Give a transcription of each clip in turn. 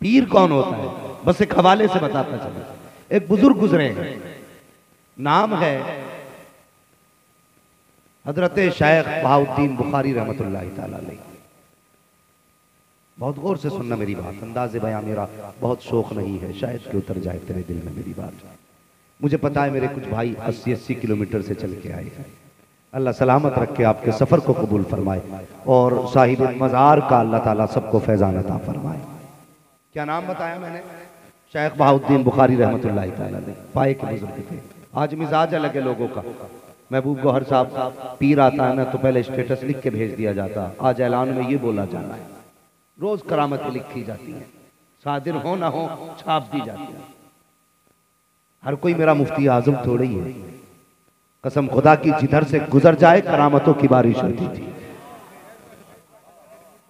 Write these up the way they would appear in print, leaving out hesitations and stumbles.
पीर कौन होता है, बस एक हवाले से बताता चला। एक बुजुर्ग गुजरे हैं, नाम है हजरत शेख बहाउद्दीन बुखारी रहमतुल्लाह तआला अलैह। बहुत गौर से सुनना मेरी बात, अंदाज़े बयां मेरा बहुत शौक नहीं है, शायद कि उतर जाए तेरे दिल में मेरी बात। मुझे पता है मेरे कुछ भाई 80-80 किलोमीटर से चल के आए हैं। अल्लाह सलामत रख के आपके सफ़र को कबूल फरमाए और साहिब मज़ार का अल्लाह ताला सबको फैज़ान अता फरमाए। क्या नाम बताया मैंने? शेख बहाउद्दीन बुखारी रहमतुल्लाह तआला अलैह। पाए के बुजुर्ग थे। आज मिजाज अलग है लोगों का। महबूब गौहर साहब पीर आता है ना तो पहले स्टेटस लिख के भेज दिया जाता, आज ऐलान में ये बोला जाना है। रोज करामतें लिखी जाती हैं, सादिर हो ना हो छाप दी जाती है। हर कोई मेरा मुफ्ती आजम थोड़ी है। कसम खुदा की जिधर से गुजर जाए करामतों की बारिश होती थी,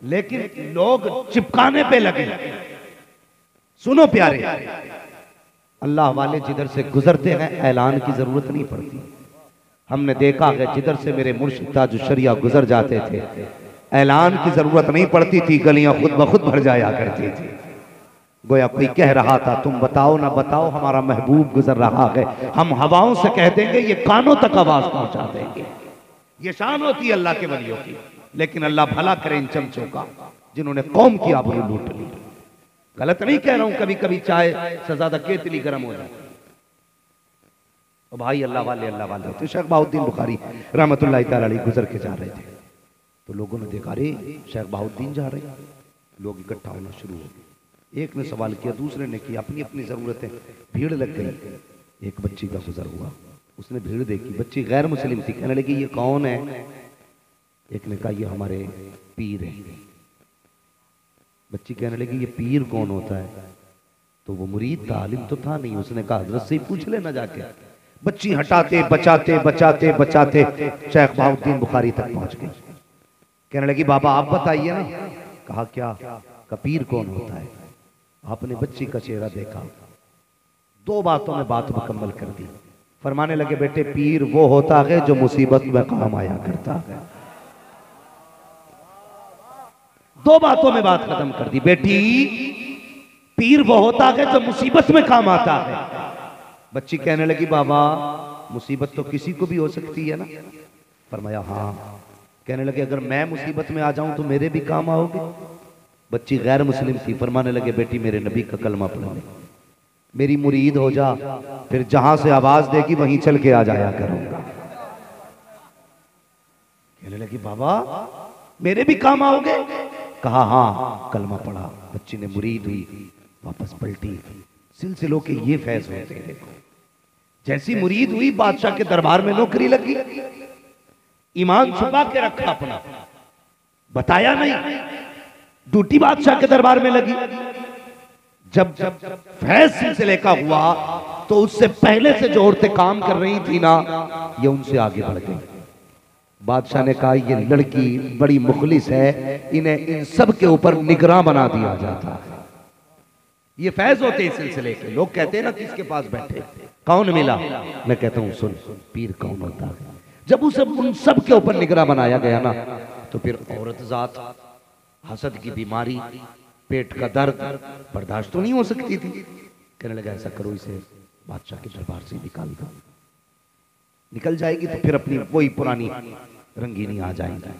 लेकिन लोग चिपकाने पे लगे। सुनो प्यारे, अल्लाह वाले जिधर से गुजरते हैं ऐलान की जरूरत नहीं पड़ती। हमने देखा है जिधर से मेरे मुर्शिद ताजुश शरिया गुजर जाते थे ऐलान की जरूरत नहीं पड़ती थी, गलियां खुद ब खुद भर जाया करती थी। गोया कोई कह रहा था तुम बताओ ना बताओ हमारा महबूब गुजर रहा है, हम हवाओं से कह देंगे ये कानों तक आवाज पहुंचा देंगे। ये शान होती है अल्लाह के वलियों की। लेकिन अल्लाह भला करे इन चमचों का जिन्होंने कौम की आबरू लूट ली। गलत नहीं कह रहा हूं, कभी कभी चाय से ज्यादा केतली गर्म हो जाए। भाई अल्लाह वाले तो शेख बहाउद्दीन बुखारी रहमतुल्लाह तआला अलैह गुजर के जा रहे थे तो लोगों ने देखा अरे शेख बहाउद्दीन जा रहे हैं। लोग इकट्ठा होना शुरू हो गए। एक ने सवाल किया, दूसरे ने किया, अपनी अपनी जरूरतें, भीड़ लग गई। एक बच्ची का गुजर हुआ, उसने भीड़ देखी, बच्ची गैर मुस्लिम थी। कहने लगी ये कौन है? एक ने कहा ये हमारे पीर है। बच्ची कहने लगी ये पीर कौन होता है? तो वो मुरीद था, आलिम तो था नहीं। उसने कहा हजरत से ही पूछ लेना जाके। बच्ची हटाते बचाते बचाते बचाते शेख बहाउद्दीन बुखारी तक पहुंच गई। कहने लगी बाबा आप बताइए ना। कहा क्या? का पीर कौन होता है? आपने बच्ची का चेहरा देखा, दो बातों में बात मुकम्मल कर दी। फरमाने लगे बेटे पीर वो होता है जो मुसीबत में काम आया करता है। दो बातों में बात खत्म कर दी। बेटी पीर वो होता है जो मुसीबत में काम आता है। बच्ची कहने लगी बाबा मुसीबत तो किसी को भी हो सकती है ना? फरमाया हाँ। कहने लगे अगर मैं मुसीबत में आ जाऊं तो मेरे भी काम आओगे? बच्ची गैर मुस्लिम थी। फरमाने लगे बेटी मेरे नबी का कलमा पढ़ ले, मेरी मुरीद हो जा, फिर जहां से आवाज देगी वहीं चल के आ जाया करूंगा। कहने लगी बाबा मेरे भी काम आओगे? कहा हाँ। कलमा पढ़ा, बच्ची ने मुरीद हुई, वापस पलटी। सिलसिलों के ये फैज होते हैं। देखो जैसी मुरीद हुई बादशाह के दरबार में नौकरी लगी। ईमान छुपा के रखा अपना, बताया नहीं, ड्यूटी बादशाह के दरबार में लगी। जब फैज सिलसिले का हुआ तो उससे पहले से जो औरतें काम कर रही थी ना ये उनसे आगे बढ़ गई। बादशाह ने कहा ये लड़की बड़ी मुखलिस है, इन्हें इन सब के ऊपर निगरान बना दिया जाता है। ये फैज होते हैं सिलसिले के। लोग कहते हैं ना किसके पास बैठे, कौन मिला? मैं कहता हूं सुन पीर कौन होता है। जब उसे उन सब के ऊपर निगरान बनाया गया ना तो फिर औरत जात, हसद की बीमारी, पेट का दर्द बर्दाश्त तो नहीं हो सकती थी। कहने लगा ऐसा करो इसे बादशाह के दरबार से निकाल दो, निकल जाएगी तो फिर अपनी वही पुरानी रंगीनी आ जाएंगी।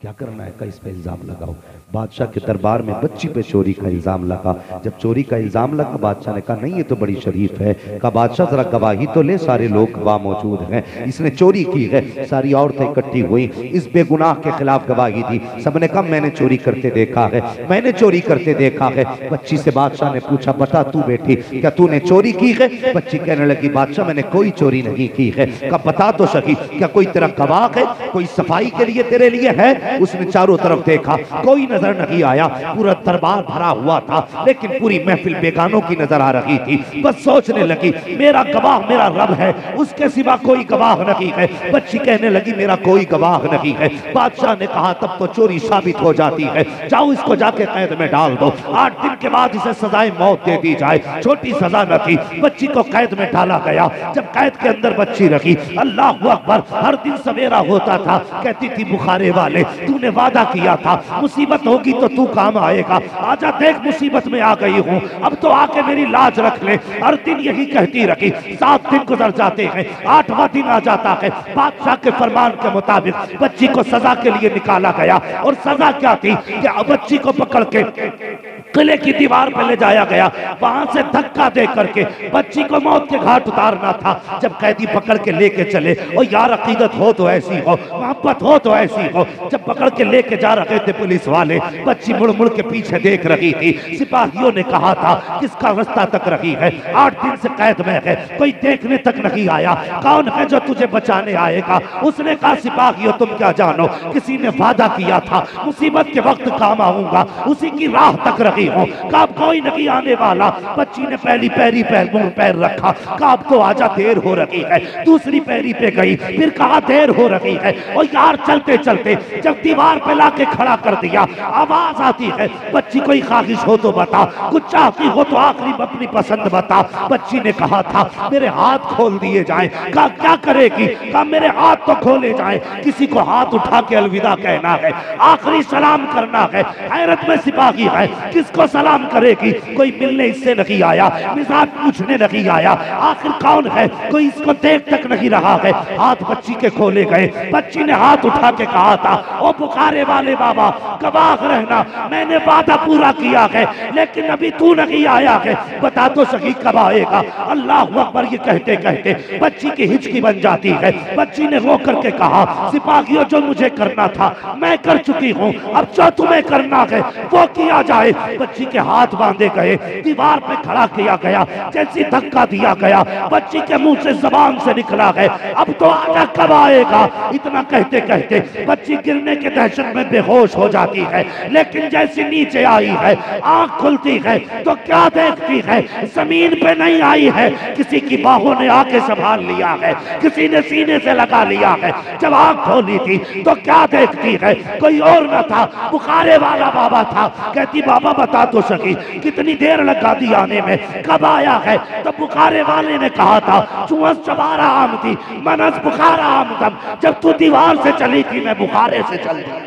क्या करना है? का इस पे इल्जाम लगाओ। बादशाह के दरबार में बच्ची पे चोरी का इल्जाम लगा। जब चोरी का इल्जाम लगा बादशाह ने कहा नहीं ये तो बड़ी शरीफ है। कहा बादशाह जरा गवाही तो ले, सारे लोग गवाह मौजूद हैं, इसने चोरी की है। सारी औरतें इकट्ठी हुई, इस बेगुनाह के खिलाफ गवाही दी। सबने कहा मैंने चोरी करते देखा है, मैंने चोरी करते देखा है। बच्ची से बादशाह ने पूछा बता तू बेटी क्या तूने चोरी की है? बच्ची कहने लगी बादशाह मैंने कोई चोरी नहीं की है। कहा बता तो सही क्या कोई तेरा गवाह है, कोई सफाई के लिए तेरे लिए है? उसने चारों तरफ देखा, कोई नजर नहीं आया। पूरा दरबार भरा हुआ था लेकिन पूरी महफिल बेगानों की नजर आ रही थी। बस सोचने लगी मेरा गवाह मेरा रब है, उसके सिवा कोई गवाह नहीं है। बच्ची कहने लगी मेरा कोई गवाह नहीं है। बादशाह ने कहा तब तो चोरी साबित हो जाती है, जाओ इसको जाके कैद में डाल दो, 8 दिन के बाद इसे सजाए मौत दे दी जाए। छोटी सजा न थी, बच्ची को कैद में डाला गया। जब कैद के अंदर बच्ची रखी, अल्लाह अकबर, हर दिन सवेरा होता था कहती थी बुखारे वाले तूने वादा किया था मुसीबत होगी तो तू काम आएगा, आजा देख मुसीबत में आ गई हूँ, अब तो आके मेरी लाज रख ले। हर दिन यही कहती रही। 7 दिन गुजर जाते हैं, 8वां दिन आ जाता है। बादशाह के फरमान के मुताबिक बच्ची को सजा के लिए निकाला गया। और सजा क्या थी कि बच्ची को पकड़ के किले की दीवार पर ले जाया गया, वहां से धक्का दे करके बच्ची को मौत के घाट उतारना था। जब कैदी पकड़ के लेके चले, और यार अकीदत हो तो ऐसी हो, मोहब्बत हो तो ऐसी हो, जब पकड़ के लेके जा रहे थे पुलिस वाले, बच्ची मुड़ मुड़ के पीछे देख रही थी। सिपाहियों ने कहा था किसका रास्ता तक रही है, 8 दिन से कैद में है, कोई देखने तक नहीं आया, कौन है जो तुझे बचाने आएगा? उसने कहा सिपाहियों तुम क्या जानो, किसी ने वादा किया था मुसीबत के वक्त काम आऊंगा, उसी की राह तक रही हूँ, कब कोई नहीं आने वाला। बच्ची ने पहली पैरी पैर मुंह पैर रखा, कब तो आजा देर हो रही है। दूसरी पैरी पे गई, फिर कहा देर हो रही है। और यार चलते चलते जब दीवार पे लाके खड़ा कर दिया, आवाज आती है बच्ची कोई ख्वाहिश हो तो बता, कुछ चाहती हो तो आखिरी अपनी पसंद बता। बच्ची ने कहा था मेरे हाथ खोल दिए जाएं। कहा क्या करेगी? कहा मेरे हाथ तो खोले जाएं, किसी को हाथ उठा के अलविदा कहना है, आखिरी सलाम करना है। हैरत में सिपाही है, किसको सलाम करेगी? कोई मिलने इससे नहीं आया, मिजाज पूछने नहीं आया, आखिर कौन है? कोई इसको देख तक नहीं रहा है। हाथ बच्ची के खोले गए, बच्ची ने हाथ उठा के कहा था ओ बुखारे वाले बाबा गवाह रहना, मैंने वादा पूरा किया है, लेकिन अभी तू नहीं आया है, बता तो सही कब आएगा? अल्लाह अकबर ये कहते कहते बच्ची की हिचकी बन जाती है। बच्ची ने रो करके कहा सिपाहियों जो मुझे करना था मैं कर चुकी हूँ, अब जो तुम्हें करना है वो किया जाए। बच्ची के हाथ बांधे गए, दीवार पे खड़ा किया गया, जैसी धक्का दिया गया बच्ची के मुंह से जबान से निकला है अब तो आजा कब आएगा? इतना कहते कहते बच्ची गिरने के दहशत में बेहोश हो जाती है। लेकिन जैसी नीचे आई है, आंख खुलती है तो क्या देखती है? जमीन पे नहीं आई है, किसी की बाहों ने आके संभाल लिया है, किसी ने सीने से लगा लिया है। जब आंख खोली थी तो क्या देखती है? कोई और न था, बुखारे वाला बाबा था। कहती बाबा बता तो सकी कितनी देर लगा दी आने में, कब आया है? तो बुखारे वाले ने कहा था चुअस चबारा आम थी मनस बुखारा आमदम, जब तू दीवार से चली थी मैं बुखारे से चल दी।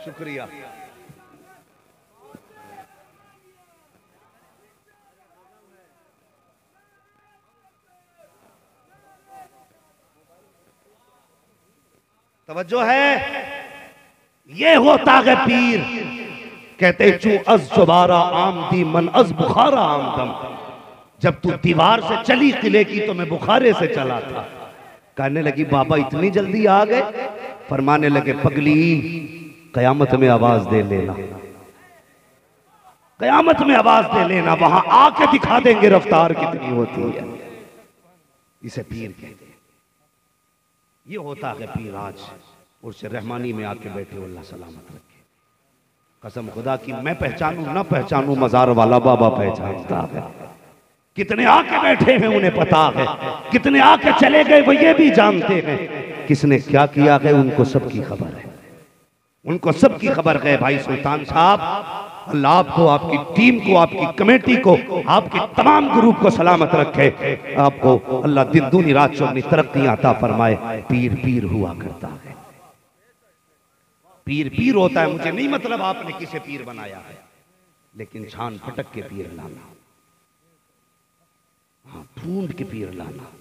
शुक्रिया। तवज्जो है, ये होता है पीर। कहते चू अज चुबारा आमदी मन अज बुखारा आमदम, जब तू दीवार से चली किले की तो मैं बुखारे से चला था। कहने लगी बाबा इतनी जल्दी आ गए? फरमाने लगे पगली कयामत में आवाज दे लेना, कयामत में आवाज दे लेना, वहां आके दिखा देंगे रफ्तार कितनी होती है। इसे पीर कहते हैं। ये होता है पीर। आज उर्से रहमानी में आके बैठे, अल्लाह सलामत रखे। कसम खुदा की मैं पहचानू ना पहचानू, मजार वाला बाबा पहचानता है। कितने आके बैठे हैं उन्हें पता है, कितने आके चले गए वो ये भी जानते हैं। किसने क्या किया है उनको सबकी खबर है, उनको सबकी खबर है। भाई सुल्तान साहब, अल्लाह आपको, आपकी टीम को, आपकी कमेटी को, आपके तमाम ग्रुप को सलामत रखे। आपको अल्लाह दिन दूनी रात चौगनी तरक्की अता फरमाए। पीर पीर हुआ करता है, पीर पीर होता है। मुझे नहीं मतलब आपने किसे पीर बनाया है, लेकिन छान फटक के पीर लाना, हाँ ढूंढ के पीर लाना।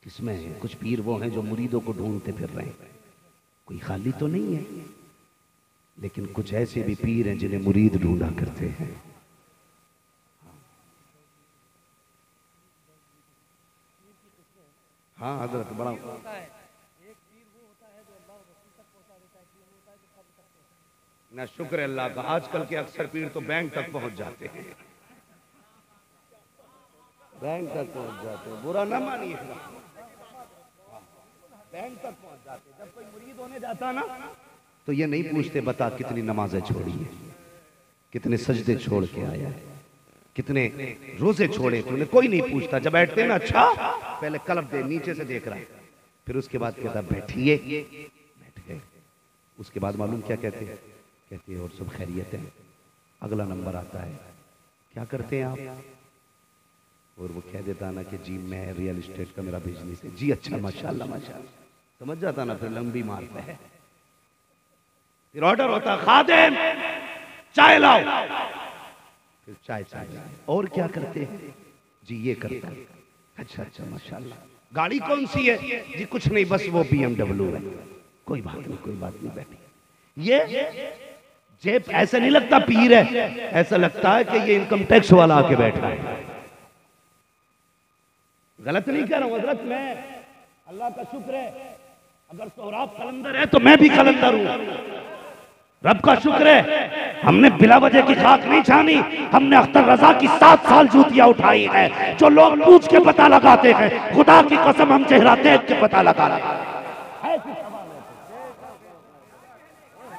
किसमें है? कुछ पीर वो हैं जो मुरीदों को ढूंढते फिर रहे हैं, कोई खाली तो नहीं है, लेकिन कुछ ऐसे भी पीर हैं जिन्हें मुरीद ढूंढा करते हैं। हाँ हजरत बड़ा ना शुक्र अल्लाह का। आजकल के अक्सर पीर तो बैंक तक पहुंच जाते हैं, बैंक तक पहुंच जाते हैं, बुरा ना मानिए, बैंक तक पहुंच जाते। जब कोई मुरीद होने जाता ना तो ये नहीं पूछते बता कितनी नमाजें छोड़ी है, कितने सजदे छोड़ के आया है, कितने रोजे छोड़े तूने, कोई नहीं पूछता। जब बैठते ना, अच्छा पहले कल्ब दे, नीचे से देख रहा है, फिर उसके बाद कहता बैठिए, बैठ गए। उसके बाद मालूम क्या कहते हैं? कहते हैं और सब खैरियत है। अगला नंबर आता है, क्या करते हैं आप? और वो कह देता ना कि जी मैं रियल एस्टेट का मेरा बिजनेस है, जी अच्छा माशाल्लाह माशाल्लाह, समझ जाता ना, फिर लंबी मारता है। फिर ऑर्डर होता खादिम चाय लाओ, फिर चाय चाय और क्या करते हैं जी ये करता है, अच्छा अच्छा माशाल्लाह। गाड़ी कौन सी है जी, कुछ नहीं बस वो BMW है, कोई बात नहीं कोई बात नहीं, बैठी। ये जेब ऐसा नहीं लगता पीर है, ऐसा लगता है कि ये इनकम टैक्स वाला आके बैठा है। गलत नहीं कह रहा हूं हजरत, मैं अल्लाह का शुक्र है अगर सोहराब कलंदर है तो मैं भी कलंदर हूं, रब का शुक्र है हमने बिला वजह की खाक नहीं छानी, हमने अख्तर रजा की 7 साल जूतियां उठाई है। जो लोग पूछ के पता लगाते हैं, खुदा की कसम हम चेहरा देख के पता लगा है।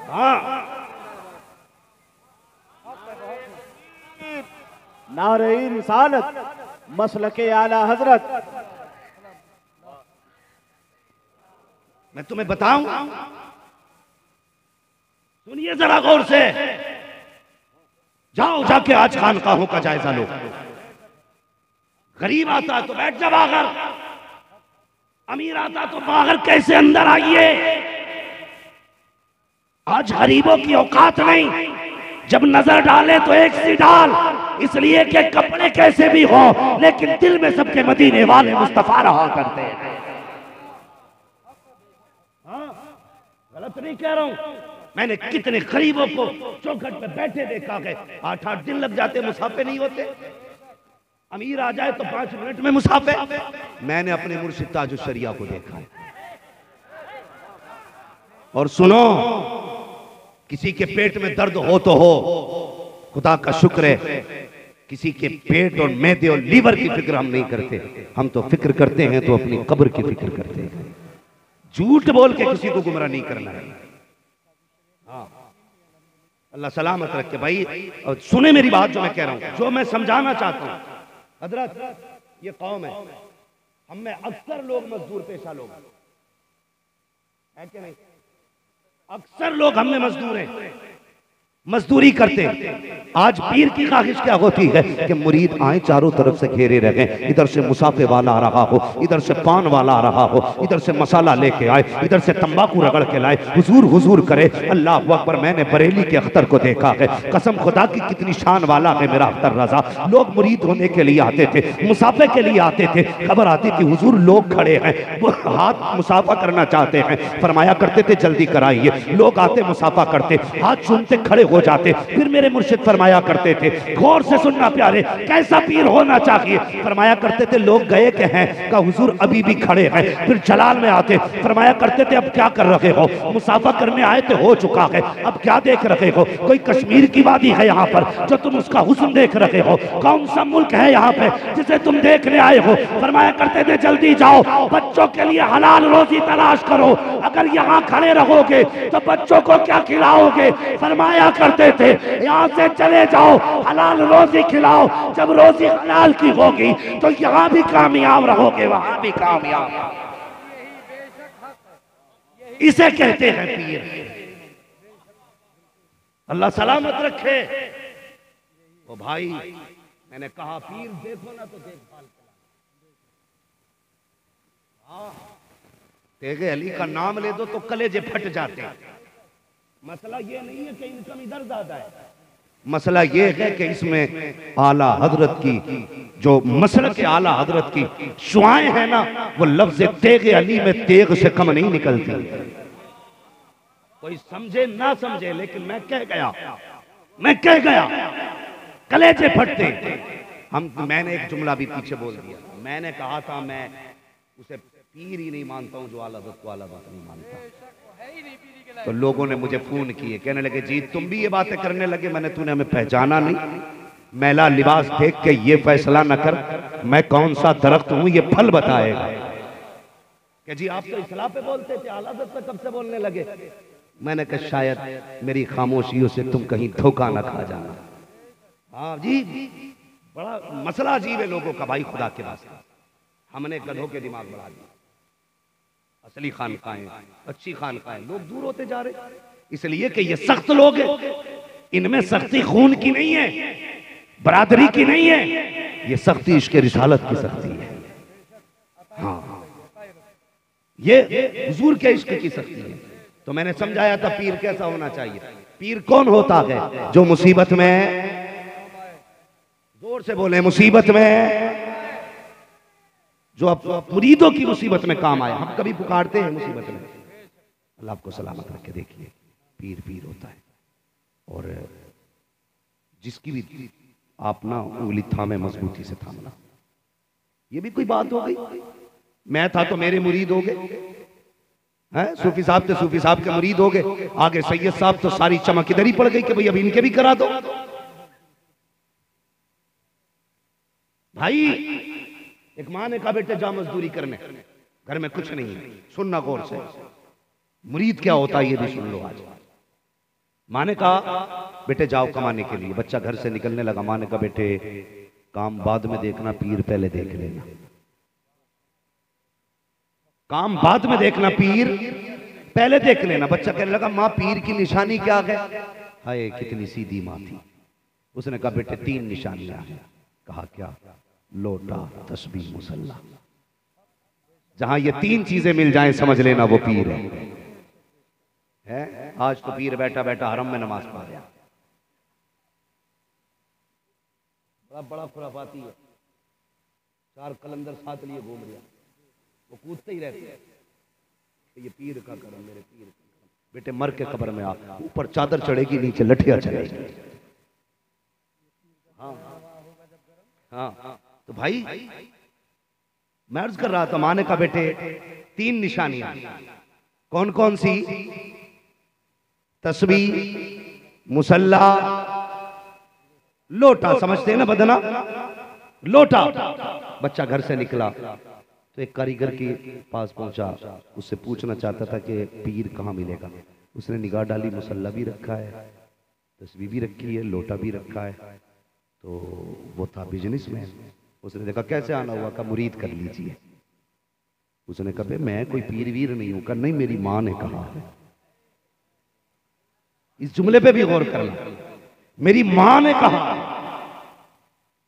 हाँ नारे रिसालत मसलके आला हजरत। मैं तुम्हें बताऊं, सुनिए जरा गौर से, जाओ जाके आज खानकाहों का जायजा लो। गरीब आता है तो बैठ जा बाहर, अमीर आता तो बाहर कैसे अंदर आइए। आज गरीबों की औकात नहीं, जब नजर डाले तो एक सी डाल, इसलिए कि कपड़े कैसे भी हो लेकिन दिल में सबके मदीने वाले मुस्तफा रहा करते हैं। गलत नहीं कह रहा हूं, मैंने कितने गरीबों को चौखट पे बैठे देखा है, 8-8 दिन लग जाते मुसाफे नहीं होते, अमीर आ जाए तो 5 मिनट में मुसाफे। मैंने अपने मुर्शिद ताजुल शरिया को देखा है। और सुनो, किसी के पेट में दर्द हो तो हो, खुदा का शुक्र है, किसी के पेट और मैदे और लीवर की फिक्र हम नहीं करते, हम तो फिक्र करते हैं तो अपनी कब्र की फिक्र करते हैं। झूठ बोल के किसी को गुमराह नहीं करना है। हाँ, अल्लाह सलामत रखे भाई। और सुने मेरी बात जो मैं कह रहा हूं, जो मैं समझाना चाहता हूं हजरत, ये कौम है, हम में अक्सर लोग मजदूर पेशा लोग है कि नहीं, अक्सर लोग हम में मजदूर हैं, मजदूरी करते हैं। आज पीर की ख्वाहिश क्या होती है कि मुरीद आए चारों तरफ से घेरे रहे, इधर से मुसाफे वाला आ रहा हो, इधर से पान वाला आ रहा हो, इधर से मसाला लेके आए, इधर से तंबाकू रगड़ के लाए, हुजूर हुजूर करे। अल्लाह अकबर। मैंने बरेली के अख्तर को देखा है, कसम खुदा की कितनी शान वाला है मेरा अख्तर रजा। लोग मुरीद होने के लिए आते थे, मुसाफे के लिए आते थे, खबर आती थी हुजूर लोग खड़े हैं, वो हाथ मुसाफा करना चाहते हैं, फरमाया करते थे जल्दी कराइए। लोग आते मुसाफा करते, हाथ चूमते खड़े हो जाते। फिर मेरे मुर्शिद फरमाया करते थे, गौर से सुनना प्यारे, कैसा पीर होना चाहिए। फरमाया करते थे लोग गए के हैं, का हुजूर अभी भी खड़े हैं। फिर जलाल में आते, फरमाया करते थे अब क्या कर रहे हो, मुसाफा करने आए थे हो चुका है, अब क्या देख रहे हो। कोई कश्मीर की वादी है यहाँ पर जो तुम उसका हुस्न देख रहे हो, कौन सा मुल्क है यहाँ पे जिसे तुम देखने आए हो। फरमाया करते थे जल्दी जाओ, बच्चों के लिए हलाल रोजी तलाश करो, अगर यहाँ खड़े रहोगे तो बच्चों को क्या खिलाओगे। फरमाया करते थे यहाँ से चले जाओ, हलाल रोजी खिलाओ, जब रोजी हलाल की होगी तो यहाँ भी कामयाब रहोगे, वहां भी कामयाब। इसे कहते हैं पीर। अल्लाह सलामत रखे। ओ भाई, मैंने कहा पीर देखो ना तो देखभाल तेगे अली का नाम ले दो तो कलेजे फट जाते हैं। मसला ये नहीं है कि इनकम इधर ज्यादा है, मसला ये है कि इसमें आला हजरत की जो मसलक के आला हजरत की शुआएं हैं ना, वो लफ्ज तेगे अली में तेग से कम नहीं निकलती। कोई समझे ना समझे, लेकिन मैं कह गया, कलेजे फटते। मैंने एक जुमला भी पीछे बोल दिया, मैंने कहा था मैं उसे पीर ही नहीं मानता हूं जो आला हजरत को आला हजरत नहीं मानता। तो लोगों ने मुझे फोन किए, कहने लगे जी तुम भी ये बातें करने लगे। मैंने तूने हमें पहचाना नहीं, मैला लिबास देख के ये फैसला न कर मैं कौन सा दरख्त हूं, ये फल बताएगा। कि जी आप तो इस्लाह पे बोलते थे, आला हजरत पे कब से बोलने लगे। मैंने कहा शायद मेरी खामोशियों से तुम कहीं धोखा न खा जाना। हाँ जी, बड़ा मसला अजीब है लोगों का भाई, खुदा के वास्ते हमने गधों के दिमाग बढ़ा दिया। असली खानकाएं, अच्छी खानकाएं, लोग दूर होते जा रहे, इसलिए कि ये सख्त लोग हैं, इनमें सख्ती खून की नहीं है, बरादरी की नहीं है, ये सख्ती इश्क रिसालत की सख्ती है। हाँ, ये हुजूर के इश्क की सख्ती है। तो मैंने समझाया था पीर कैसा होना चाहिए। पीर कौन होता है? जो मुसीबत में, जोर से बोले, मुसीबत में, जो अब मुरीदों की मुसीबत में काम आया। हम कभी पुकारते हैं मुसीबत में, अल्लाह आपको सलामत रखे। देखिए पीर पीर होता है। और जिसकी भी आप ना उंगली थामे मजबूती से थामना। ये भी कोई बात हो गई? मैं था तो मेरे मुरीद हो गए, सूफी साहब थे, सूफी साहब के मुरीद हो गए। आगे सैयद साहब तो सारी चमक इधर ही पड़ गई कि भाई अब इनके भी करा दो। भाई एक माँ ने कहा बेटे जा मजदूरी करने, घर में कुछ नहीं है। सुनना गौर से, मुरीद क्या होता है ये भी सुन लो आज। माँ ने कहा बेटे जाओ कमाने के लिए। बच्चा घर से निकलने लगा। माँ ने कहा बेटे काम बाद में देखना, पीर पहले देख लेना। काम बाद में देखना, पीर पहले देख लेना। बच्चा कहने लगा माँ पीर की निशानी क्या है? हाय कितनी सीधी माँ थी। उसने कहा बेटे 3 निशानियां हैं। कहा क्या? लोटा, तस्बीह, मुसल्ला। जहां ये 3 चीजें मिल जाएं समझ लेना वो पीर है। आज तो पीर बैठा बैठा हरम में नमाज पढ़ रहा, बड़ा खुराफाती है। 4 कलंदर साथ लिए घूम रहा, वो कूदते ही रहते हैं। ये पीर का करम, मेरे पीर का करम। बेटे मर के कब्र में आ, ऊपर चादर चढ़ेगी, नीचे लठिया चढ़ेगी। हाँ हाँ। तो भाई मैं अर्ज कर रहा था, माँ ने कहा बेटे 3 निशानियां। कौन कौन सी? तस्बीह, मुसल्ला, लोटा। समझते हैं ना बदना? लोटा। बच्चा घर से निकला तो एक कारीगर के पास पहुंचा, उससे पूछना चाहता था कि पीर कहाँ मिलेगा। उसने निगाह डाली, मुसल्ला भी रखा है, तस्बीह भी रखी है, लोटा भी रखा है। तो वो था बिजनेसमैन। उसने देखा कैसे आना हुआ, का मुरीद कर लीजिए। उसने कहा मैं कोई पीर वीर नहीं हूं। कहा नहीं, मेरी माँ ने कहा है। इस जुमले पे भी गौर करना, मेरी माँ ने कहा।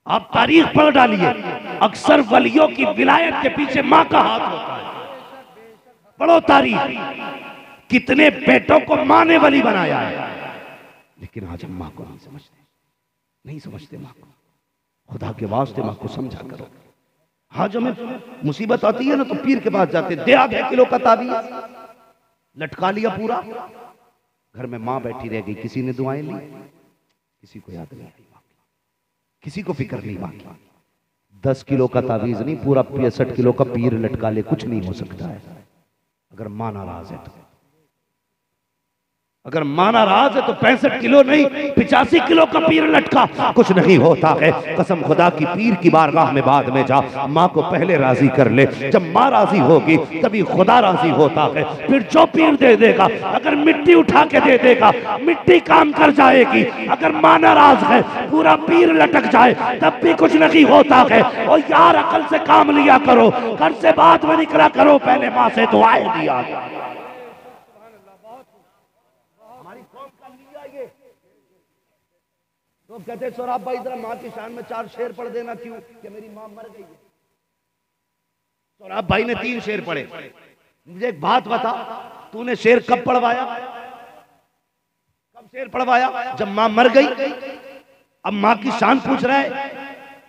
आप तारीख पढ़ डालिए, अक्सर वलियों की विलायत के पीछे माँ का हाथ होता है। पढ़ो तारीख, कितने बेटों को माँ ने वली बनाया है। लेकिन आज हम माँ को नहीं समझते, नहीं समझते माँ को। खुदा के वास्ते माँ को समझा करो। आज हमें मुसीबत आती है ना तो पीर के पास जाते, दे आधे किलो का ताबीज, लटका लिया पूरा। घर में माँ बैठी रह गई, किसी ने दुआएं ली, किसी को याद नहीं आई, किसी को फिक्र नहीं। बाकी 10 किलो का तावीज नहीं, पूरा 65 किलो का पीर लटका ले, कुछ नहीं हो सकता है अगर माँ नाराज है तो। अगर माँ नाराज है तो 65 किलो नहीं, 85 किलो का पीर लटका, कुछ नहीं होता है। कसम खुदा की, पीर की बारगाह में बाद में जा, माँ को पहले राजी कर ले। जब माँ राजी होगी तभी खुदा राजी होता है। फिर जो पीर दे देगा, अगर मिट्टी उठा के दे देगा, मिट्टी काम कर जाएगी। अगर माँ नाराज है, पूरा पीर लटक जाए, तब भी कुछ नहीं होता है। और यार अकल से काम लिया करो, घर से बाद में निकला करो, पहले माँ से दुआएं दिया। तो कहते सोराब भाई जरा माँ की शान में 4 शेर पढ़ देना। क्यों? कि मेरी माँ मर गई है। सोराब भाई ने 3 शेर पढ़े। मुझे एक बात बता, तूने शेर कब पढ़वाया? कब शेर पढ़वाया? जब माँ मर गई। अब माँ की शान पूछ रहा है।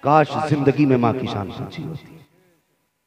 काश जिंदगी में माँ की शान पूछी होती,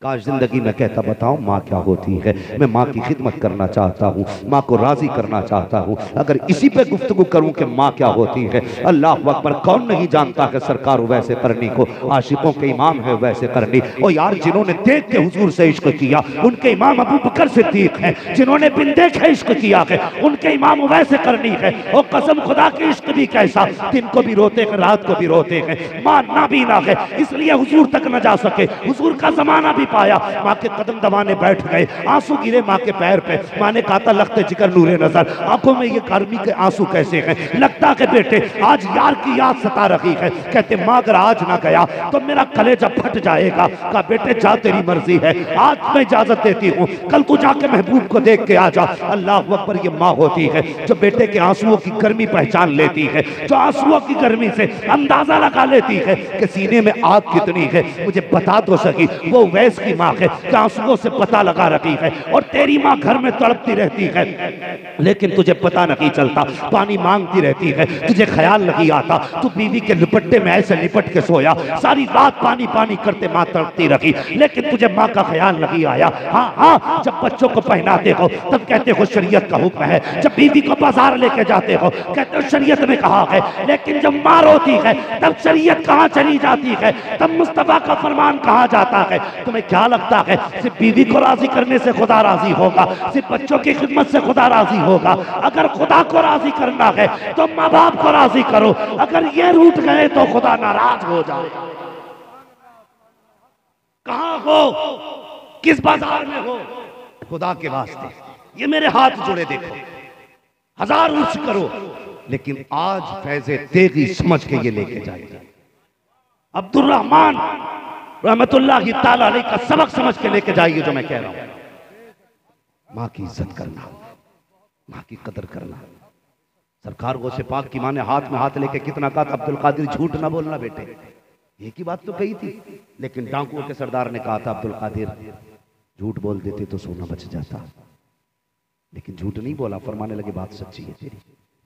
काश जिंदगी में कहता बताऊं माँ क्या होती है। मैं माँ की खिदमत करना चाहता हूँ, माँ को राजी करना चाहता हूँ। अगर इसी पे गुफ्तगू करूं कि माँ क्या होती है, अल्लाह अकबर, कौन नहीं जानता है सरकार वैसे करनी को, आशिकों के इमाम है वैसे करनी। और यार जिन्होंने देख के हुजूर से इश्क किया उनके इमाम अबू बकर सिद्दीक है, जिन्होंने बिन देखे इश्क किया है उनके इमाम वैसे करनी है। और कसम खुदा की इश्क भी कैसा, दिन को भी रोते हैं, रात को भी रोते हैं। माँ नाबीना है, इसलिए हुजूर तक न जा सके, हुजूर का जमाना भी नहीं पाया। माँ के कदम दबाने बैठ गए, आंसू गिरे माँ के पैर पे। माँ ने कहा था लखते जिगर नूरे नजर, आंखों में ये गर्मी के आंसू कैसे हैं? लगता है बेटे आज यार की याद सता रही है। कहते माँ अगर आज ना गया तो मेरा कलेजा फट जाएगा। कहा बेटे जा तेरी मर्जी है, आज मैं इजाजत देती हूँ, कल तू जाके महबूब को देख के आ जा। अल्लाह अकबर, ये माँ होती है जो बेटे के आंसुओं की गर्मी पहचान लेती है, जो आंसुओं की गर्मी से अंदाजा लगा लेती है कि सीने में आग कितनी है। मुझे बता तो सकी वो वैस की माँ है जो आंसुओं से पता लगा रही है। और तेरी माँ घर में तड़पती रहती है लेकिन तुझे पता नहीं चलता, पानी मांगती रहती है, तुझे ख्याल नहीं आता। तू बीवी के लिपट्टे में ऐसे लिपट के सोया, सारी रात पानी पानी करते माँ तड़पती रही लेकिन तुझे माँ का ख्याल नहीं आया। हाँ हाँ, जब बच्चों को पहनाते हो तब कहते हो शरीयत का हुक्म है, जब बीवी को बाजार लेके जाते हो कहते हो शरीयत ने कहा है, लेकिन जब माँ रोती है तब शरीयत कहाँ चली जाती है, तब मुस्तफा का फरमान कहाँ जाता है। तुम्हें क्या लगता है सिर्फ बीवी को राजी करने से खुदा राजी होगा, सिर्फ बच्चों की खिदमत से खुदा राजी होगा? अगर खुदा को राजी करना है तो माँ बाप को राजी करो, अगर ये रूठ गए तो खुदा नाराज हो जाए। कहां हो, किस बाजार में हो, खुदा के वास्ते ये मेरे हाथ जुड़े देखो, हजार उर्स करो लेकिन आज फैज़े तेगी समझ के ये लेके जाएगा। अब्दुल रहमान रहमतुल्लाहि ताला अलैह का सबक समझ के लेके जाइए जो मैं कह रहा हूं। माँ की इज्जत करना, माँ की कदर करना। सरकार गौसे पाक की माँ ने हाथ में हाथ लेके कितना कहा था, अब्दुल कादिर झूठ ना बोलना बेटे, एक ही बात तो कही थी। लेकिन डाकुओं के सरदार ने कहा था अब्दुल कादिर झूठ बोल देते तो सोना बच जाता, लेकिन झूठ नहीं बोला। फरमाने लगे बात सच्ची है तेरी,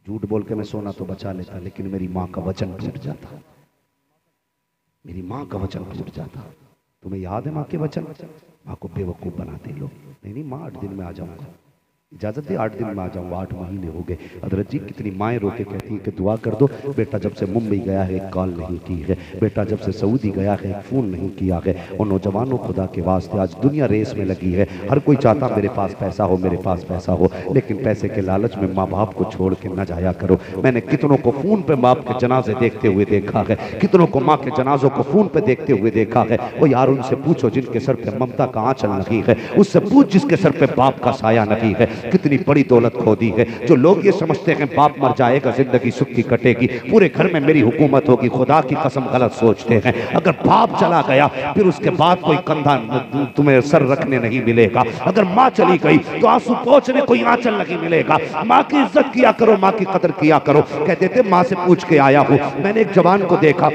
झूठ बोल के मैं सोना तो बचा लेता लेकिन मेरी माँ का वचन टूट जाता, मेरी माँ का वचन टूट जाता। तुम्हें याद है माँ के वचन? माँ को बेवकूफ बनाते लोग। नहीं माँ 8 दिन में आ जाऊंगा, इजाजत दे 8 दिन में आ जाऊंगा। 8 महीने हो गए। हजरत जी कितनी माएँ रो के कहती हैं कि दुआ कर दो, बेटा जब से मुंबई गया है एक कॉल नहीं की है, बेटा जब से सऊदी गया है एक फ़ोन नहीं किया है। और नौजवानों खुदा के वास्ते आज दुनिया रेस में लगी है, हर कोई चाहता मेरे पास पैसा हो, मेरे पास पैसा हो, लेकिन पैसे के लालच में माँ बाप को छोड़ के न जाया करो। मैंने कितनों को फ़ोन पे बाप के जनाजे देखते हुए देखा है, कितनों को माँ के जनाजों को फ़ोन पे देखते हुए देखा है। वो यार उनसे पूछो जिनके सर पे ममता का आंचल नहीं है, उससे पूछ जिसके सर पे बाप का साया नहीं है। कितनी बड़ी दौलत खो दी है। जो लोग ये समझते हैं बाप मर जाएगा जिंदगी सुख की कटेगी, पूरे घर में मेरी हुकूमत होगी, खुदा की कसम गलत सोचते हैं। अगर बाप चला गया फिर उसके बाद कोई कंधा तुम्हें सर रखने नहीं मिलेगा। अगर माँ चली गई तो आंसू पोंछने कोई आंचल नहीं मिलेगा। माँ की इज्जत किया करो, माँ की कदर किया करो। कहते थे माँ से पूछ के आया हूँ। मैंने एक जवान को देखा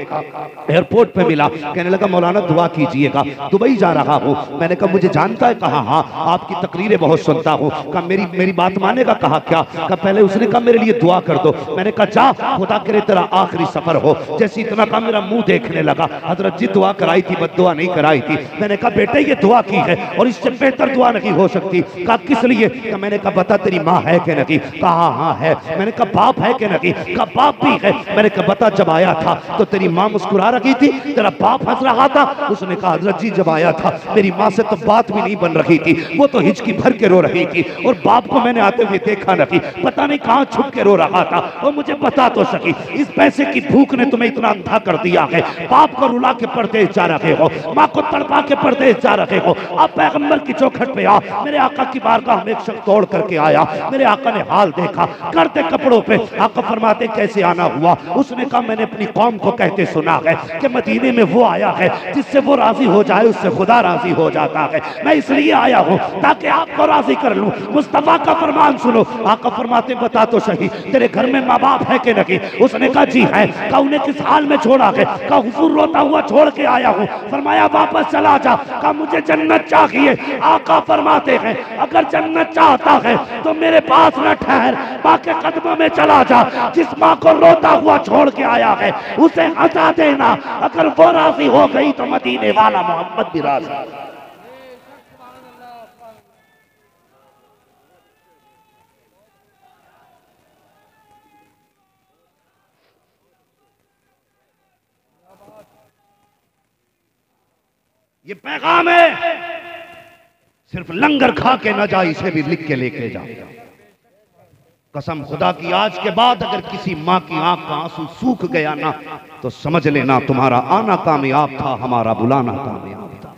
एयरपोर्ट पे मिला, कहने लगा मौलाना दुआ कीजिएगा, दुबई जा रहा हूँ। मैंने कहा मुझे जानता है? कहा हाँ, आपकी तकरीरें बहुत सुनता हूँ। कहा मेरी बात मानेगा? कहा क्या? कहा पहले उसने कहा मेरे लिए दुआ कर दो। मैंने कहा जा, खुदा करे तेरा आखिरी सफर हो। जैसे इतना कहा मेरा मुंह देखने लगा। हजरत जी दुआ कराई थी, बद्दुआ नहीं कराई थी। मैंने कहा बेटे ये दुआ की है और इससे बेहतर दुआ नहीं हो सकती। कहा किस लिए? कहा मैंने कहा बता तेरी माँ है कि नहीं? कहा हाँ है। मैंने कहा बाप है कि नहीं? कहा बाप भी है। मैंने कहा बता जब आया था तो तेरी माँ मुस्कुरा रही थी, तेरा बाप हंस रहा था? उसने कहा हजरत जी जब आया था मेरी माँ से तो बात भी नहीं बन रही थी, वो तो हिचकी भर के रो रही थी और बाप को मैंने आते हुए देखा नहीं, पता नहीं कहां छुप के रो रहा था। वो मुझे बता तो सकी, इस पैसे की भूख ने तुम्हें इतना अंधा कर दिया है। बाप को रुला के परदेश जा रहे हो, माँ को तड़पा के परदेश जा रहे हो। अब पैगंबर की चौखट पे आ, मेरे आका की बारगाह में एक शख्स तोड़ करके आया। मेरे आका ने हाल देखा, करते कपड़ों पे। आका फरमाते कैसे आना हुआ? उसने कहा मैंने अपनी कौम को कहते सुना है कि मदीने में वो आया है जिससे वो राजी हो जाए उससे खुदा राजी हो जाता है। मैं इसलिए आया हूँ ताकि आपको राजी कर लूं। मुस्तफा का फरमान सुनो। आका फरमाते बता तो सही तेरे घर में माँ बाप है कि नहीं? उसने कहा जी है। कहा उन्हें किस हाल में छोड़ा है? कहा हुजूर रोता हुआ छोड़ के आया हूँ। फरमाया वापस चला जा। कहा मुझे जन्नत चाहिए। आका फरमाते हैं अगर जन्नत चाहता है तो मेरे पास न ठहर, माँ के कदमों में चला जा। जिस माँ को रोता हुआ छोड़ के आया है उसे हंसा देना, अगर वो राजी हो गई तो मदीने वाला मोहम्मद भी राजी। ये पैगाम है, सिर्फ लंगर खा के न जा, इसे भी लिख के लेके जा। कसम खुदा की आज के बाद अगर किसी माँ की आंख का आंसू सूख गया ना तो समझ लेना तुम्हारा आना कामयाब था, हमारा बुलाना कामयाब था।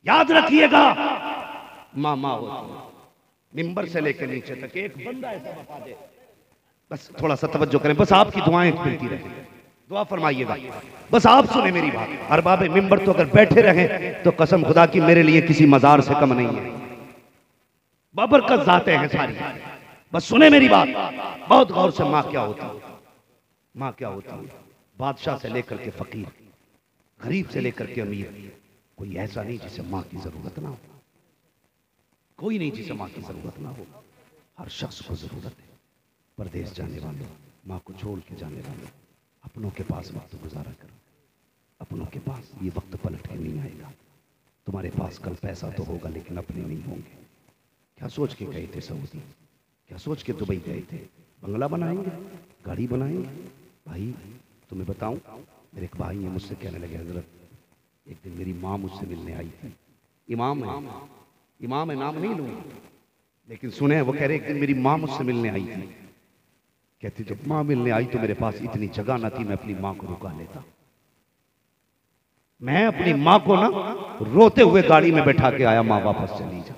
याद रखिएगा, माँ माँ होती है। मिंबर से लेकर नीचे तक एक बंदा ऐसा बता दे, बस थोड़ा सा तवज्जो करें, बस आपकी दुआएं मिलती रहे, दुआ फरमाइएगा, बस आप सुने मेरी बात। अरबाब मिंबर तो अगर बैठे रहे तो कसम खुदा की मेरे लिए किसी मजार से कम नहीं है, बबरकत जाते हैं सारी। बस सुने मेरी बात बहुत गौर से। माँ क्या होती है? माँ क्या होती है? बादशाह से लेकर के फकीर, गरीब से लेकर के अमीर, कोई ऐसा नहीं जिसे माँ की जरूरत ना हो। कोई नहीं जिसे माँ की जरूरत ना हो। हर शख्स को जरूरत है। परदेश जाने वालों, माँ को छोड़ के जाने वालों, अपनों के पास वक्त गुजारा करो। अपनों के पास ये वक्त पलट के नहीं आएगा। तुम्हारे पास कल पैसा तो होगा लेकिन अपने नहीं होंगे। क्या सोच के गए थे सऊदी? क्या सोच के दुबई गए थे? बंगला बनाएंगे, गाड़ी बनाएंगे? भाई तुम्हें बताऊं, मेरे एक भाई है, मुझसे कहने लगे हजरत एक दिन मेरी माँ मुझसे मिलने आई थी। इमाम है, इमाम है, नाम नहीं लूंगा, लेकिन सुने वो कह रहे एक दिन मेरी माँ मुझसे मिलने आई थी। कहती जब माँ मिलने आई तो मेरे पास इतनी जगह ना थी, मैं अपनी माँ को रुका लेता। मैं अपनी माँ को ना रोते हुए गाड़ी में बैठा के आया, माँ वापस चली जा।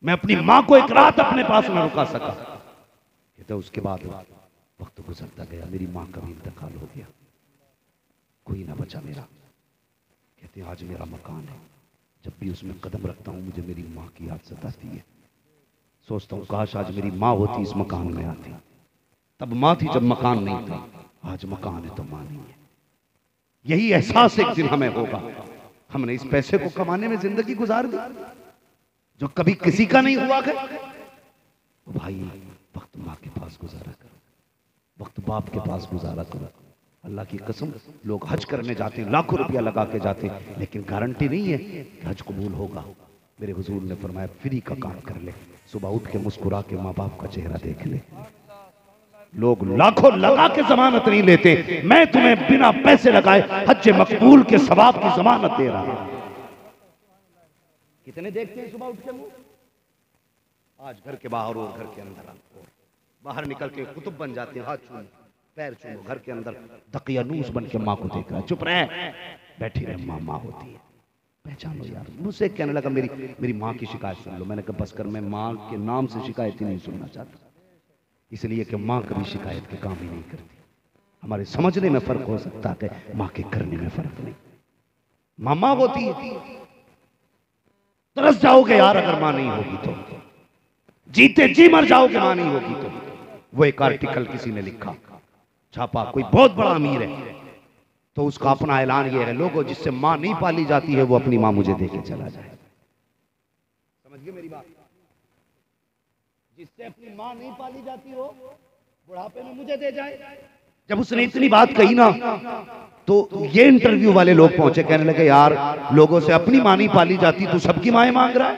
मैं अपनी माँ को एक रात अपने पास न रुका सका। कहते उसके बाद वक्त गुजरता गया, मेरी माँ का भी इंतकाल हो गया, कोई ना बचा मेरा। कहते आज मेरा मकान है, जब भी उसमें कदम रखता हूं मुझे मेरी माँ की याद सताती है। सोचता हूं काश आज मेरी माँ होती, इस मकान में आती। तब माँ थी जब मकान नहीं था, आज मकान है तो माँ नहीं है। यही एहसास एक दिन हमें होगा। हमने इस पैसे को कमाने में जिंदगी गुजार दी जो कभी किसी का नहीं हुआ है। तो भाई वक्त माँ के पास गुजारा करो, वक्त बाप के पास गुजारा करो। अल्लाह की कसम, लोग हज करने जाते हैं, लाखों रुपया लगा के जाते हैं, लेकिन गारंटी नहीं है कि हज कबूल होगा। मेरे हुजूर ने फरमाया फ्री का काम कर ले, सुबह उठ के मुस्कुरा के माँ बाप का चेहरा देख ले। लोग लाखों लगा के जमानत नहीं लेते, मैं तुम्हें बिना पैसे लगाए हज मकबूल के सवाब की जमानत दे रहा हूं। कितने देखते हैं सुबह उठ के मुंह, आज घर के बाहर और घर के अंदर, बाहर निकल के कुतुब बन जाते हैं, हाथ चूमो पैर चूमो, घर के अंदर दकियानूस बन के माँ को देख रहा है। चुप रहे, बैठी रहे, माँ माँ होती है, पहचानो यार। मुझसे कहने लगा मेरी माँ की शिकायत सुन लो। मैंने कहा बस कर, मैं माँ के नाम से शिकायत ही नहीं सुनना चाहता, इसलिए कि माँ कभी शिकायत के काम ही नहीं करती। हमारे समझने में फर्क हो सकता है, माँ के करने में फर्क नहीं। माँ माँ होती है। तरस जाओगे यार अगर माँ नहीं होगी तो, जीते जी मर जाओगे माँ नहीं होगी तो। वो एक आर्टिकल किसी ने लिखा, छापा, कोई बहुत बड़ा अमीर है तो उसका अपना ऐलान ये है, लोगों जिससे माँ नहीं पाली जाती है वो अपनी माँ मुझे देके चला जाए। समझ गए मेरी बात? जिससे अपनी माँ नहीं पाली जाती हो बुढ़ापे में मुझे दे जाए। जब उसने इतनी बात कही ना तो ये इंटरव्यू वाले लोग पहुंचे, कहने लगे यार लोगों से अपनी माँ नहीं पाली जाती तो सबकी माएं मांग रहा है,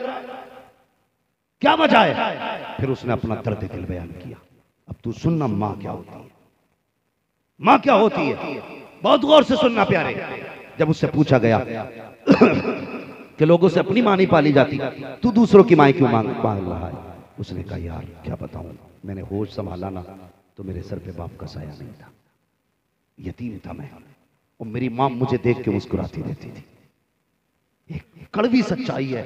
क्या वजह है? फिर उसने अपना दर्द दिल बयान किया। अब तू सुनना माँ क्या होती है, माँ क्या होती है, बहुत गौर से सुनना प्यारे। जब उससे पूछा गया कि लोगों से अपनी माँ नहीं पाली जाती, तू दूसरों की माँ क्यों मांग रहा है? उसने कहा यार क्या बताऊं, मैंने होश संभाला ना तो मेरे सर पे बाप का साया नहीं था, यतीम था मैं, और मेरी माँ मुझे देख के मुस्कुराती रहती थी। एक कड़वी सच्चाई है,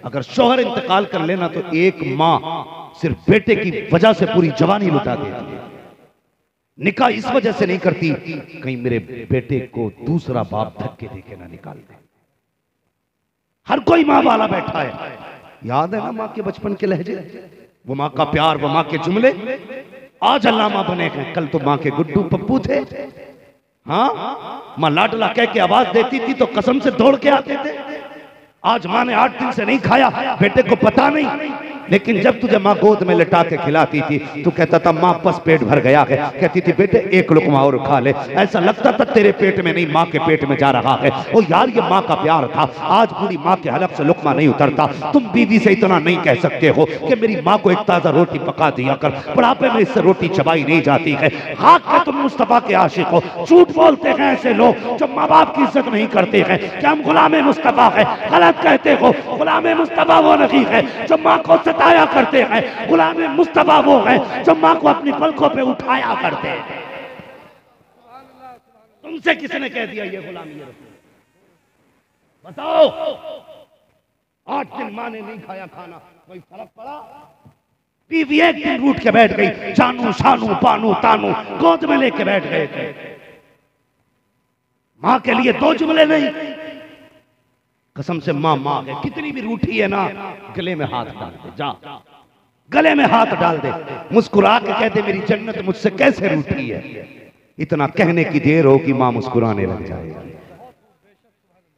अगर शौहर इंतकाल कर लेना तो एक माँ सिर्फ बेटे की वजह से पूरी जवानी लुटा देती है। निकाह इस वजह से नहीं करती कहीं मेरे बेटे को दूसरा बाप धक्के देके ना निकाल दे। हर कोई माँ वाला बैठा है, याद है ना माँ के बचपन के लहजे, वो माँ का प्यार, वो माँ के जुमले। आज अल्लामा बने हैं, कल तो माँ के गुड्डू पप्पू थे। हाँ, माँ लाडला कह के आवाज देती थी तो कसम से दौड़ के आते थे। आज माँ ने 8 दिन से नहीं खाया, बेटे को पता नहीं, लेकिन जब तुझे माँ गोद में लिटा के खिलाती थी तो कहता था माँ बस पेट भर गया है, कहती थी बेटे एक लुकमा और खा ले, ऐसा लगता था तेरे पेट में नहीं माँ के पेट में जा रहा है। ओ यार ये माँ का प्यार था। आज पूरी माँ के हलक से लुकमा नहीं उतरता। तुम बीवी से इतना नहीं कह सकते हो कि मेरी माँ को एक ताजा रोटी पका दिया कर, बुढ़ापे में इससे रोटी चबाई नहीं जाती है। हाँ क्या तुम मुस्तफा के आशिक हो? झूठ बोलते हैं ऐसे लोग जो माँ बाप की इज्जत नहीं करते हैं कि हम गुलाम मुस्तफा है। गलत कहते हो, गुलाम मुस्तफा वो नहीं है जो माँ को सताया करते हैं, गुलाम मुस्तफा वो है जो माँ को अपनी पलकों पे उठाया करते हैं। तुमसे किसने कह दिया ये गुलामी है? बताओ, 8 दिन माँ ने नहीं खाया खाना, कोई फर्क पड़ा? बीवी एक दिन रूठ के बैठ गई, जानू शानू पानू तानू गोद में लेके बैठ गए थे। माँ के लिए 2 जुमले नहीं। कसम से माँ माँ है, कितनी भी रूठी है ना, गले में हाथ डाल दे, जा गले में हाथ डाल दे, मुस्कुरा के कहते मेरी जन्नत मुझसे कैसे रूठी है। इतना कहने की देर हो कि माँ मुस्कुराने लग जाएगी।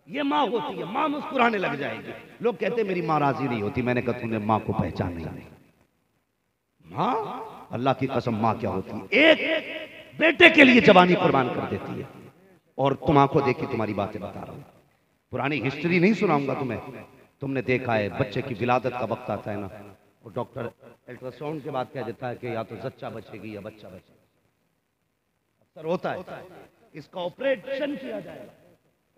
ये माँ होती है, माँ मुस्कुराने लग जाएगी। लोग कहते मेरी माँ राजी नहीं होती। मैंने कहा तूने माँ को पहचान नहीं। माँ, अल्लाह की कसम, माँ क्या होती है? एक बेटे के लिए जवानी कुर्बान कर देती है। और तुम आंखों देखी तुम्हारी बातें बता रहा हूं, पुरानी हिस्ट्री नहीं सुनाऊंगा तुम्हें। तुमने देखा है बच्चे की विलादत का वक्त आता है ना, और डॉक्टर अल्ट्रासाउंड के बाद कह देता है कि या तो जच्चा बचेगी या बच्चा बचेगा। अक्सर होता है, इसका ऑपरेशन किया जाएगा,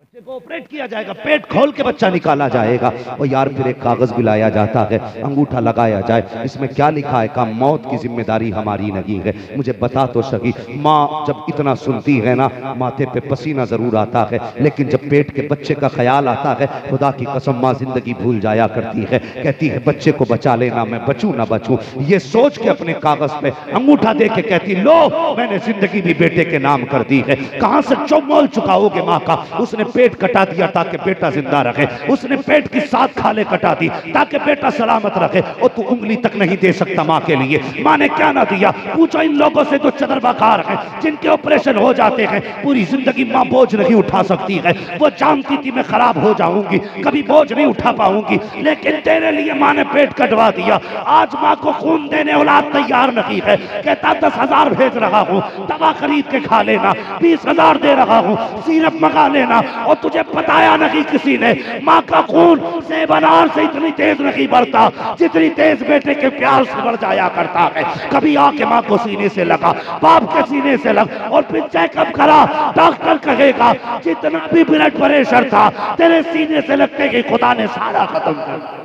बच्चे को ऑपरेट किया जाएगा, पेट खोल के बच्चा निकाला जाएगा। और यार फिर एक कागज भी लाया जाता है, अंगूठा लगाया जाए, इसमें क्या लिखा है? का मौत की जिम्मेदारी हमारी नहीं है। मुझे बता तो सकी, माँ जब इतना सुनती है ना, माथे पे पसीना जरूर आता है, लेकिन जब पेट के बच्चे का ख्याल आता है, खुदा की कसम माँ जिंदगी भूल जाया करती है। कहती है बच्चे को बचा लेना, मैं बचूं ना बचूं, ये सोच के अपने कागज पे अंगूठा दे के कहती लो मैंने जिंदगी भी बेटे के नाम कर दी है। कहां से चौमोल चुकाओगे माँ का? उसने पेट कटा दिया ताकि बेटा जिंदा रहे, उसने पेट की 7 खाले कटा दी ताकि बेटा सलामत रहे, और तू उंगली तक नहीं दे सकता माँ के लिए। माँ ने क्या ना दिया? पूछो इन लोगों से जो चदरबाकार हैं, जिनके ऑपरेशन हो जाते हैं, पूरी जिंदगी माँ बोझ नहीं उठा सकती है। वो जानती थी मैं खराब हो जाऊंगी, कभी बोझ नहीं उठा पाऊंगी, लेकिन तेरे लिए माँ ने पेट कटवा दिया। आज माँ को खून देने औलाद तैयार नहीं है। कहता 10,000 भेज रहा हूँ, दवा खरीद के खा लेना, 20,000 दे रहा हूँ, सिरप मंगा लेना। और तुझे बताया नहीं किसी ने, माँ का खून सेब अनार से इतनी तेज नहीं बढ़ता जितनी तेज बेटे के प्यार से बढ़ जाया करता है। कभी आके माँ को सीने से लगा, बाप के सीने से लग, और फिर चेकअप करा। डॉक्टर कहेगा जितना भी ब्लड प्रेशर था तेरे सीने से लगते कि खुदा ने सारा खत्म कर दिया।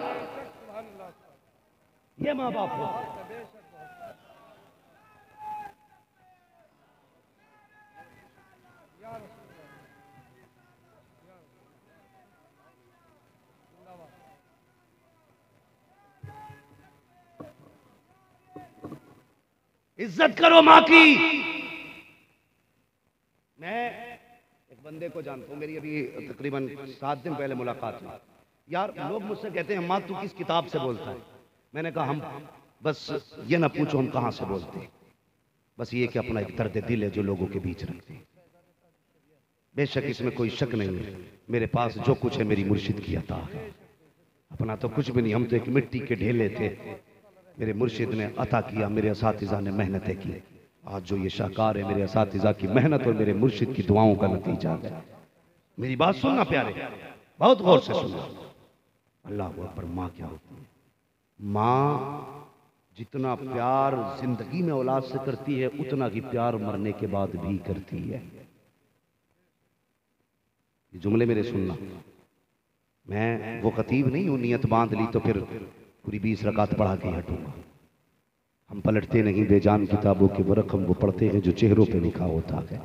ये माँ बाप हो। इज्जत करो माँ की। मैं एक बंदे को जानता हूं, मेरी अभी तकरीबन 7 दिन पहले मुलाकात हुई। यार लोग मुझसे कहते हैं माँ तू किस किताब से बोलता है? मैंने कहा हम बस ये ना पूछो हम कहां से बोलते हैं, बस ये कि अपना एक दर्द दिल है जो लोगों के बीच रखते हैं। बेशक इसमें कोई शक नहीं है, मेरे पास जो कुछ है मेरी मुर्शिद की अता है, अपना तो कुछ भी नहीं। हम तो एक मिट्टी के ढेले थे, मेरे मुर्शिद ने अता किया, मेरे असातिज़ा ने मेहनतें की। आज जो ये शाहकार है मेरे असातिज़ा की मेहनत और मेरे मुर्शिद की दुआओं का नतीजा है। मेरी बात सुनना प्यारे, बहुत गौर से सुनना। अल्लाह अकबर। माँ क्या होती है? माँ जितना प्यार जिंदगी में औलाद से करती है उतना ही प्यार मरने के बाद भी करती है। ये जुमले मेरे सुनना। मैं वो खतीब नहीं हूं, नियत बांध ली तो फिर पूरी 20 रकात पढ़ा के हटूंगा। हम पलटते नहीं बेजान किताबों के वर्क, हम वो पढ़ते हैं जो चेहरों पे लिखा होता है।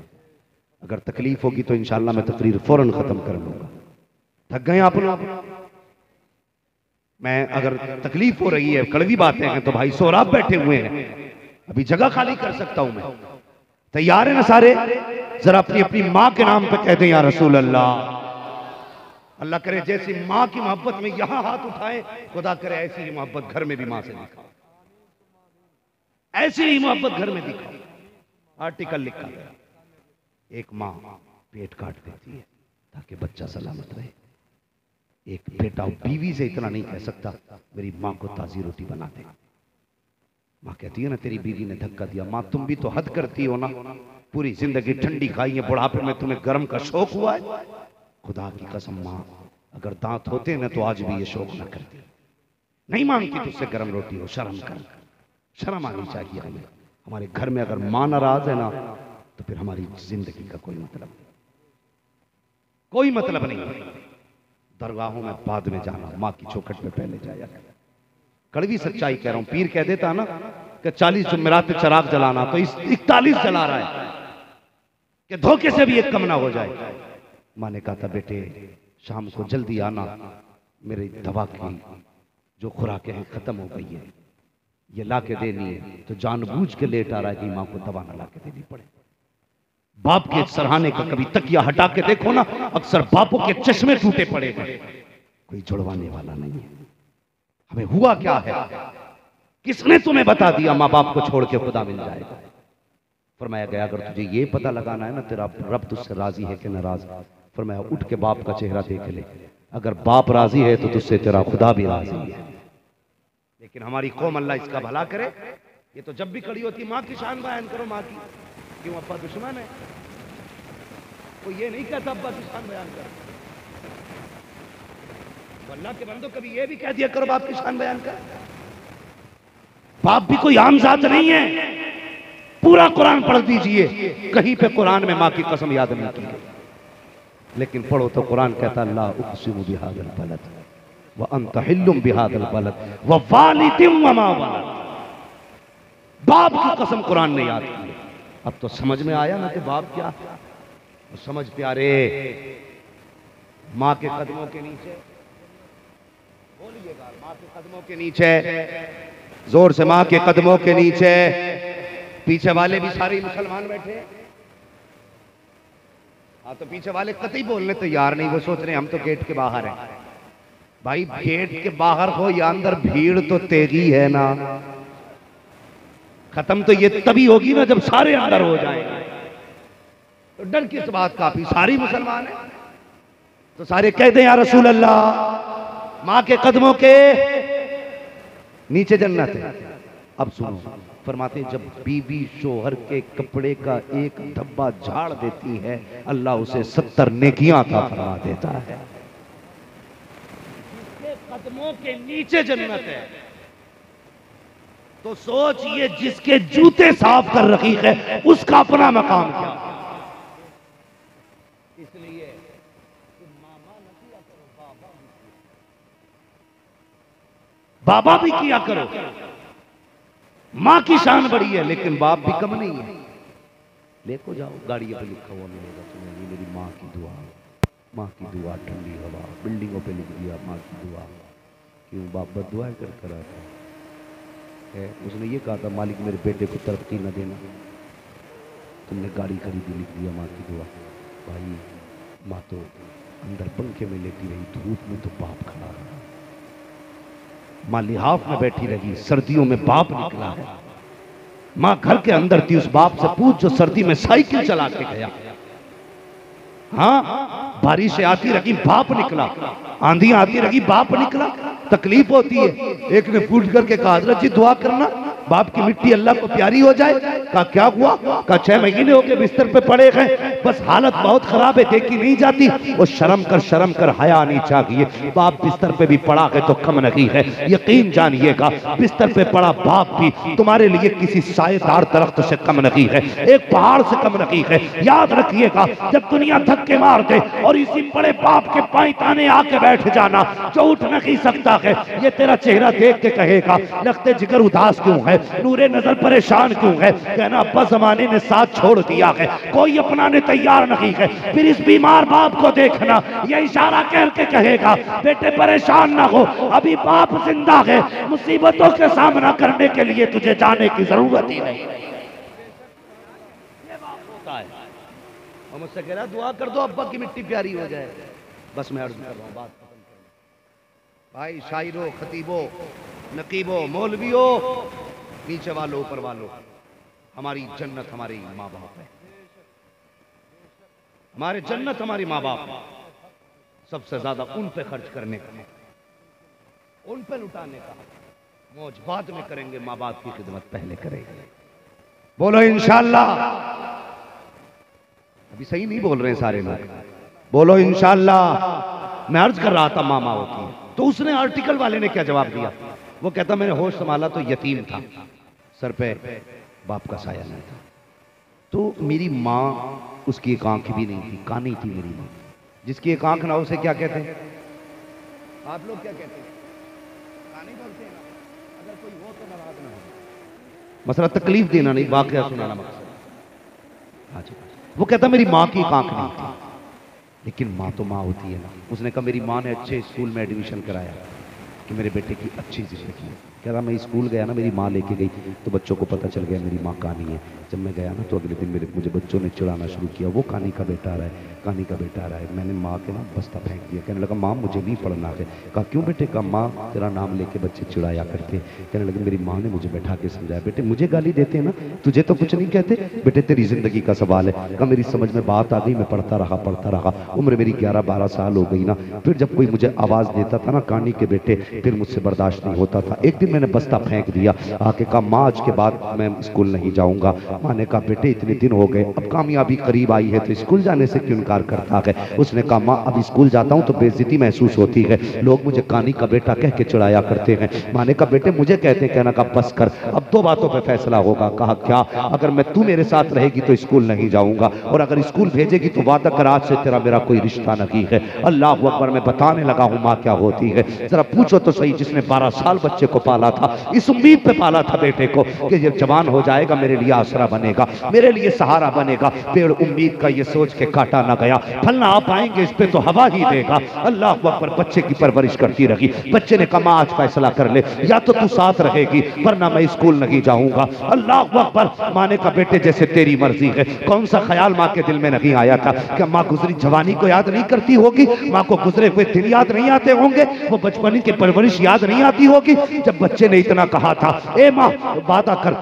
अगर तकलीफ होगी तो इंशाल्लाह मैं तकरीर फौरन खत्म कर लूंगा। थक गए आप लोग? मैं अगर तकलीफ हो रही है, कड़वी बातें हैं, तो भाई सोराब बैठे हुए हैं, अभी जगह खाली कर सकता हूं मैं। तैयार है ना सारे? जरा अपनी अपनी माँ के नाम पे कह दें या रसूल अल्लाह। अल्लाह करे जैसी माँ की मोहब्बत में यहां हाथ उठाए, खुदा करे ऐसी ही मोहब्बत घर में भी माँ से दिखाओ, ऐसी ही मोहब्बत घर में दिखाओ। आर्टिकल लिखा गया, एक माँ पेट काट देती है ताकि बच्चा सलामत रहे। एक बेटा बीवी से इतना नहीं कह सकता मेरी माँ को ताजी रोटी बना दे। माँ कहती है ना तेरी बीवी ने धक्का दिया। माँ तुम भी तो हद करती हो ना, पूरी जिंदगी ठंडी खाई है, बुढ़ापे में तुम्हें गर्म का शौक हुआ है। खुदा की कसम माँ अगर दांत होते ना तो आज भी ये शौक न करती। नहीं मांगती तुझसे गर्म रोटी हो, शर्म कर, शर्म आनी चाहिए हमें। हमारे घर में अगर माँ नाराज है ना तो फिर हमारी जिंदगी का कोई मतलब नहीं, कोई मतलब नहीं। दरगाहों में बाद में जाना, माँ की चौखट पे पहले जाया। कड़वी सच्चाई कह रहा हूं, पीर कह देता ना कि 40 जुमेरात पे चिराग जलाना, तो 41 जला रहा है कि धोखे से भी एक कम ना हो जाए। माँ ने कहा था बेटे शाम को जल्दी आना, मेरी दवा की जो खुराकें हैं खत्म हो गई है, ये ला के देनी है। तो जानबूझ के लेट आ रहा है कि माँ को दवा ना ला के देनी पड़े। बाप के सराहने का कभी तकिया हटा के देखो ना, अक्सर बापों के चश्मे टूटे पड़े हैं, कोई जुड़वाने वाला नहीं है। हमें हुआ क्या है, किसने तुम्हें बता दिया माँ बाप को छोड़ के खुदा मिल जाएगा? फरमाया गया अगर तुझे ये पता लगाना है ना तेरा रब तुझसे राजी है कि नाराज, फरमाया उठ के बाप का चेहरा देख ले, अगर बाप राजी है तो तुझसे तेरा खुदा भी राजी है। लेकिन हमारी कौम, अल्लाह इसका भला करे, ये तो जब भी खड़ी होती माँ की शान बयान करो, माँ की, क्यों अब्बा दुश्मन है? कोई ये नहीं कहता अब्बा की शान बयान करो। तो अल्लाह के बंदो कभी ये भी कह दिया करो बाप की शान बयान कर। बाप भी कोई आम जात नहीं है। पूरा कुरान पढ़ दीजिए, कहीं पे कुरान में माँ की कसम याद नहीं की, लेकिन पढ़ो तो कुरान कहता अल्लाह उक़सिमु बिहाज़ल बलद व अंत हिल्लुम बिहाज़ल बलद व वालिदिम व मा वलद। बाप की कसम कुरान ने याद की। अब तो समझ में आया ना कि बाप क्या है। समझ प्यारे, माँ के कदमों के नीचे, बोलिएगा माँ के कदमों के नीचे, जोर से माँ के कदमों के नीचे। पीछे वाले भी सारे मुसलमान बैठे, हाँ तो पीछे वाले कतई बोलने तैयार नहीं, वो सोच रहे हम तो गेट के बाहर हैं। भाई गेट के बाहर हो या अंदर, भीड़ तो तेगी है ना। खत्म तो ये तभी होगी ना जब सारे अंदर हो जाएंगे। तो डर किस बात का, भी सारी मुसलमान है तो सारे कह दें या रसूल अल्लाह माँ के कदमों के नीचे जन्नत है। अब सुनो, फरमाते जब बीबी शोहर के कपड़े का एक धब्बा झाड़ देती है, अल्लाह उसे 70 नेकियां अता फरमा देता है। जिसके कदमों के नीचे जन्नत है, तो सोच ये जिसके जूते साफ कर रखी है उसका अपना मकाम क्या। इसलिए बाबा भी किया करो। माँ की शान बड़ी है लेकिन बाप भी कम नहीं है। लेको जाओ, गाड़ी पे लिखा हुआ मिलेगा तुम्हें, ये मेरी माँ की दुआ, माँ की दुआ, ठंडी हवा, बिल्डिंगों पे लिख दिया माँ की दुआ। क्यों बाप बददुआ कर रहा है? उसने ये कहा था मालिक मेरे बेटे को तरक्की न देना, तुमने गाड़ी खरीदी, लिख दिया माँ की दुआ। भाई माँ तो अंदर पंखे में लेटी रही, धूप में तो बाप खड़ा रहा। माँ लिहाफ में बैठी रही, सर्दियों में बाप निकला है। माँ घर के अंदर थी, उस बाप से पूछ जो सर्दी में साइकिल चला के गया। हाँ, बारिशें आती रही, बाप निकला, आंधियां आती रही, बाप निकला। तकलीफ होती है, एक ने पूछ करके कहा हजरत जी दुआ करना बाप की मिट्टी अल्लाह को प्यारी हो जाए। कहा क्या हुआ? कहा 6 महीने हो गए बिस्तर पे पड़े हैं, बस हालत बहुत खराब है, देखी नहीं जाती। वो शर्म कर हया आनी चाहिए। बाप बिस्तर पे भी पड़ा है तो कम नहीं है। यकीन जानिएगा बिस्तर पे पड़ा बाप भी तुम्हारे लिए किसी सायेदार दरख्त से कम नहीं है, एक पहाड़ से कम नहीं है। याद रखिएगा जब दुनिया धक्के मार दे और इसी बड़े बाप के पायताने आके बैठ जाना जो उठ नहीं सकता है, ये तेरा चेहरा देख के कहेगा लगते जिगर उदास क्यों है, नूरे नजर परेशान क्यों है। कहना अब्बा जमाने ने साथ छोड़ दिया है, कोई अपनाने तैयार नहीं है। फिर इस बीमार बाप को देखना, ये इशारा करके कहेगा बेटे परेशान ना हो, अभी बाप जिंदा है, मुसीबतों के सामना करने के लिए तुझे जाने की जरूरत ही नहीं। ये बाप होता है। और मुझसे कह रहा दुआ कर दो अब्बा की मिट्टी प्यारी हो जाए। बस मैं अर्ज कर रहा हूँ, बात खत्म कर। भाई शायरों, खतीबों, नकीबों, मौलवियों, नीचे वालों, ऊपर वालों, हमारी जन्नत हमारे माँ बाप है। हमारे जन्नत हमारी माँ बाप है। सबसे ज्यादा उन पे खर्च करने का, उन पे लुटाने का। मौज बाद में करेंगे, माँ बाप की खिदमत पहले करेंगे। बोलो इंशाअल्लाह। अभी सही नहीं बोल रहे सारे लोग, बोलो इंशाअल्लाह। मैं अर्ज कर रहा था मामा होती है, तो उसने आर्टिकल वाले ने क्या जवाब दिया? वो कहता मैंने होश संभाला तो यतीम था, सर पे बाप का साया नहीं था। तो मेरी माँ, उसकी एक आंख भी नहीं थी, कानी थी मेरी माँ। जिसकी एक आंख ना उसे क्या कहते हैं? आप लोग क्या कहते हैं? कानी बोलते हैं ना। अगर कोई हो तो नाराज ना हो, मसला तकलीफ देना नहीं, वाकया सुनाना मकसद। वो कहता मेरी माँ की एक आंख नहीं थी, लेकिन माँ तो माँ होती है ना। उसने कहा मेरी माँ ने अच्छे स्कूल में एडमिशन कराया कि मेरे बेटे की अच्छी जिंदगी है। कह रहा मैं स्कूल गया ना, मेरी माँ लेके गई तो बच्चों को पता चल गया मेरी माँ कानी है। जब मैं गया ना तो अगले दिन मुझे बच्चों ने चिढ़ाना शुरू किया, वो कानी का बेटा आ रहा है, कानी का बेटा आ रहा है। मैंने माँ के ना बस्ता फेंक दिया। कहने लगा माँ मुझे नहीं पढ़ना है। कहा क्यों बेटे? का माँ तेरा नाम लेके बच्चे चिढ़ाया करते। कहने लगे मेरी माँ ने मुझे बैठा के समझाया, बेटे मुझे गाली देते हैं ना, तुझे तो कुछ नहीं कहते, बेटे तेरी जिंदगी का सवाल है। कहा मेरी समझ में बात आ गई, मैं पढ़ता रहा। उम्र मेरी 11-12 साल हो गई ना, फिर जब कोई मुझे आवाज देता था ना कानी के बेटे, फिर मुझसे बर्दाश्त नहीं होता था। एक दिन मैंने बस्ता फेंक दिया, आके कहा माँ आज के बाद मैं स्कूल नहीं जाऊंगा। माँ ने कहा बेटे इतने दिन हो गए, अब कामयाबी करीब आई है तो स्कूल जाने से क्यों इनकार करता है? उसने कहा माँ अब स्कूल जाता हूँ तो बेइज्जती महसूस होती है, लोग मुझे कानी का बेटा कह के चिढ़ाया करते हैं। माँ ने कहा बेटे मुझे कहते हैं। कहना कहा बस कर, अब 2 बातों पे फैसला होगा। कहा क्या? अगर मैं तू मेरे साथ रहेगी तो स्कूल नहीं जाऊंगा, और अगर स्कूल भेजेगी तो वादा कर आज से तेरा मेरा कोई रिश्ता नहीं है। अल्लाह अकबर, मैं बताने लगा हूँ माँ क्या होती है। जरा पूछो तो सही, जिसने 12 साल बच्चे को पाला था, इस उम्मीद पे पाला था बेटे को कि ये जवान हो जाएगा मेरे लिए आसरा बनेगा, मेरे लिए सहारा बनेगा। पेड़ उम्मीद का ये सोच के काटा ना गया, फलना आप आएंगे इस पे तो हवा ही देगा। अल्लाह अकबर, बच्चे की परवरिश करती रही। बच्चे ने कहा आज फैसला कर ले, या तो तू साथ रहेगी वरना मैं स्कूल नहीं जाऊंगा। अल्लाह अकबर, माँ ने कहा बेटे जैसे तेरी मर्जी है। कौन सा ख्याल माँ के दिल में नहीं आया था कि माँ गुजरी जवानी को याद नहीं करती होगी, माँ को गुजरे हुए दिन याद नहीं आते होंगे, वो बचपन की परवरिश याद नहीं आती होगी। जब बच्चे ने इतना कहा था, ए माँ वादा कर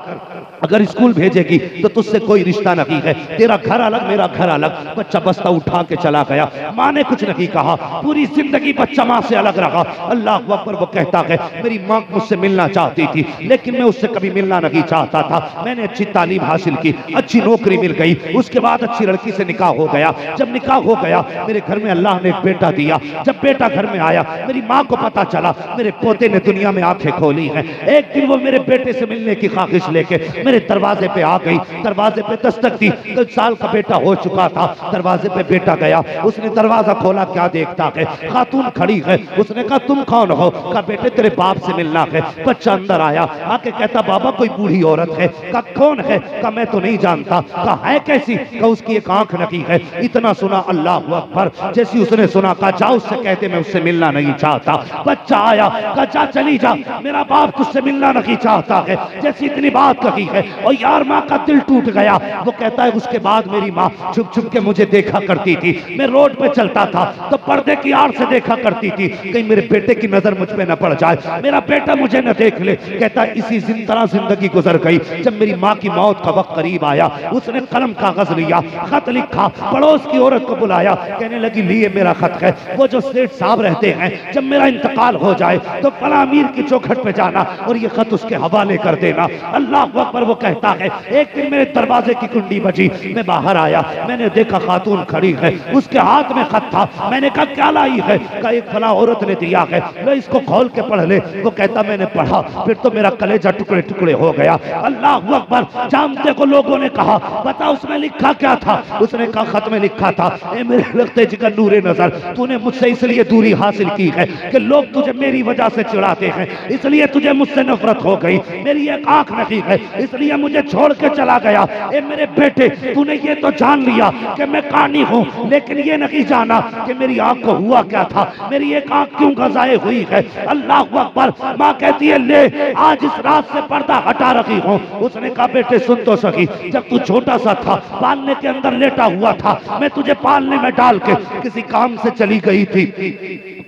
अगर स्कूल भेजेगी तो तुझसे कोई रिश्ता नहीं है, तेरा घर अलग मेरा घर अलग। बच्चा बस्ता उठा के चला गया। माँ ने कुछ नहीं कहा, पूरी जिंदगी बच्चा माँ से अलग रहा। अल्लाह अकबर, वो कहता है मेरी माँ मुझसे मिलना चाहती थी लेकिन मैं उससे कभी मिलना नहीं चाहता था। मैंने अच्छी तालीम हासिल की, अच्छी नौकरी मिल गई, उसके बाद अच्छी लड़की से निकाह हो गया। जब निकाह हो गया मेरे घर में अल्लाह ने एक बेटा दिया। जब बेटा घर में आया मेरी माँ को पता चला मेरे पोते ने दुनिया में आंखें खोली हैं। एक दिन वो मेरे बेटे से मिलने की ख्वाहिश लेके मेरे दरवाजे पे आ गई। दरवाजे पे दस्तक दी, 2 साल का बेटा हो चुका था। दरवाजे पे बेटा गया, उसने दरवाजा खोला, क्या देखता है? खातून खड़ी है। उसने कहा तुम कौन हो? कहा बेटे तेरे बाप से मिलना है। बच्चा अंदर आया, आके कहता बाबा कोई बूढ़ी औरत है। कहा कौन है? कहा मैं तो नहीं जानता। कहा है कैसी? कहा उसकी एक आंख नकी है। इतना सुना, अल्लाह अकबर, जैसी उसने सुना कहा जा उससे कहते मैं उससे मिलना नहीं चाहता। बच्चा आया, कहा जा चली जा, मेरा बाप तुझसे मिलना नहीं चाहता है। जैसी इतनी बात कही है और यार माँ का दिल टूट गया। वो कहता है उसके बाद मेरी माँ छुप छुप के मुझे देखा करती थी। मैं रोड पे चलता था तो पर्दे की आड़ से देखा करती थी, कहीं मेरे बेटे की नजर मुझ पे न पड़ जाए, मेरा बेटा मुझे न देख ले। कहता है इसी तरह जिंदगी गुजर गई। जब मेरी माँ की मौत का वक्त करीब आया, उसने कलम कागज लिया, खत लिखा, पड़ोस की औरत को बुलाया, कहने लगी लिए मेरा खत है, वो जो सेठ साहब रहते हैं जब मेरा इंतकाल हो जाए तो फला अमीर की चौखट पे जाना और ये खत उसके हवाले कर देना। अल्लाह अकबर, वो कहता है एक दिन मेरे दरवाजे की कुंडी बजी, मैं बाहर आया, मैंने देखा खातून खड़ी है, उसके हाथ में खत था। मैंने कहा क्या लाई है? कहा एक फला औरत ने दिया है, लो इसको खोल के पढ़ ले। वो कहता मैंने पढ़ा, फिर तो मेरा कलेजा टुकड़े टुकड़े हो गया। अल्लाह अकबर, जानते को लोगों ने कहा बता उसमें लिखा क्या था? उसने कहा खत में लिखा था ए मेरे लगते जिगर नूरे नजर, तूने मुझसे इसलिए दूरी हासिल की है कि लोग तुझे मेरी वजह से चिढ़ाते हैं, इसलिए तुझे मुझसे नफरत हो गई। मेरी एक आंख नहीं है इसलिए मुझे छोड़ के चला गया। ए मेरे बेटे, तूने ये तो जान लिया कि मैं कानी हूँ, लेकिन ये नहीं जाना कि मेरी आंख को हुआ क्या था, मेरी एक आंख क्यों गजाए हुई है। अल्लाह अकबर, माँ कहती है ले आज इस रात से पर्दा हटा रखी हूँ। उसने कहा बेटे सुन तो सकी, जब तू छोटा सा था पालने के अंदर लेटा हुआ था, मैं तुझे पालने में डाल के किसी काम से चली गई थी,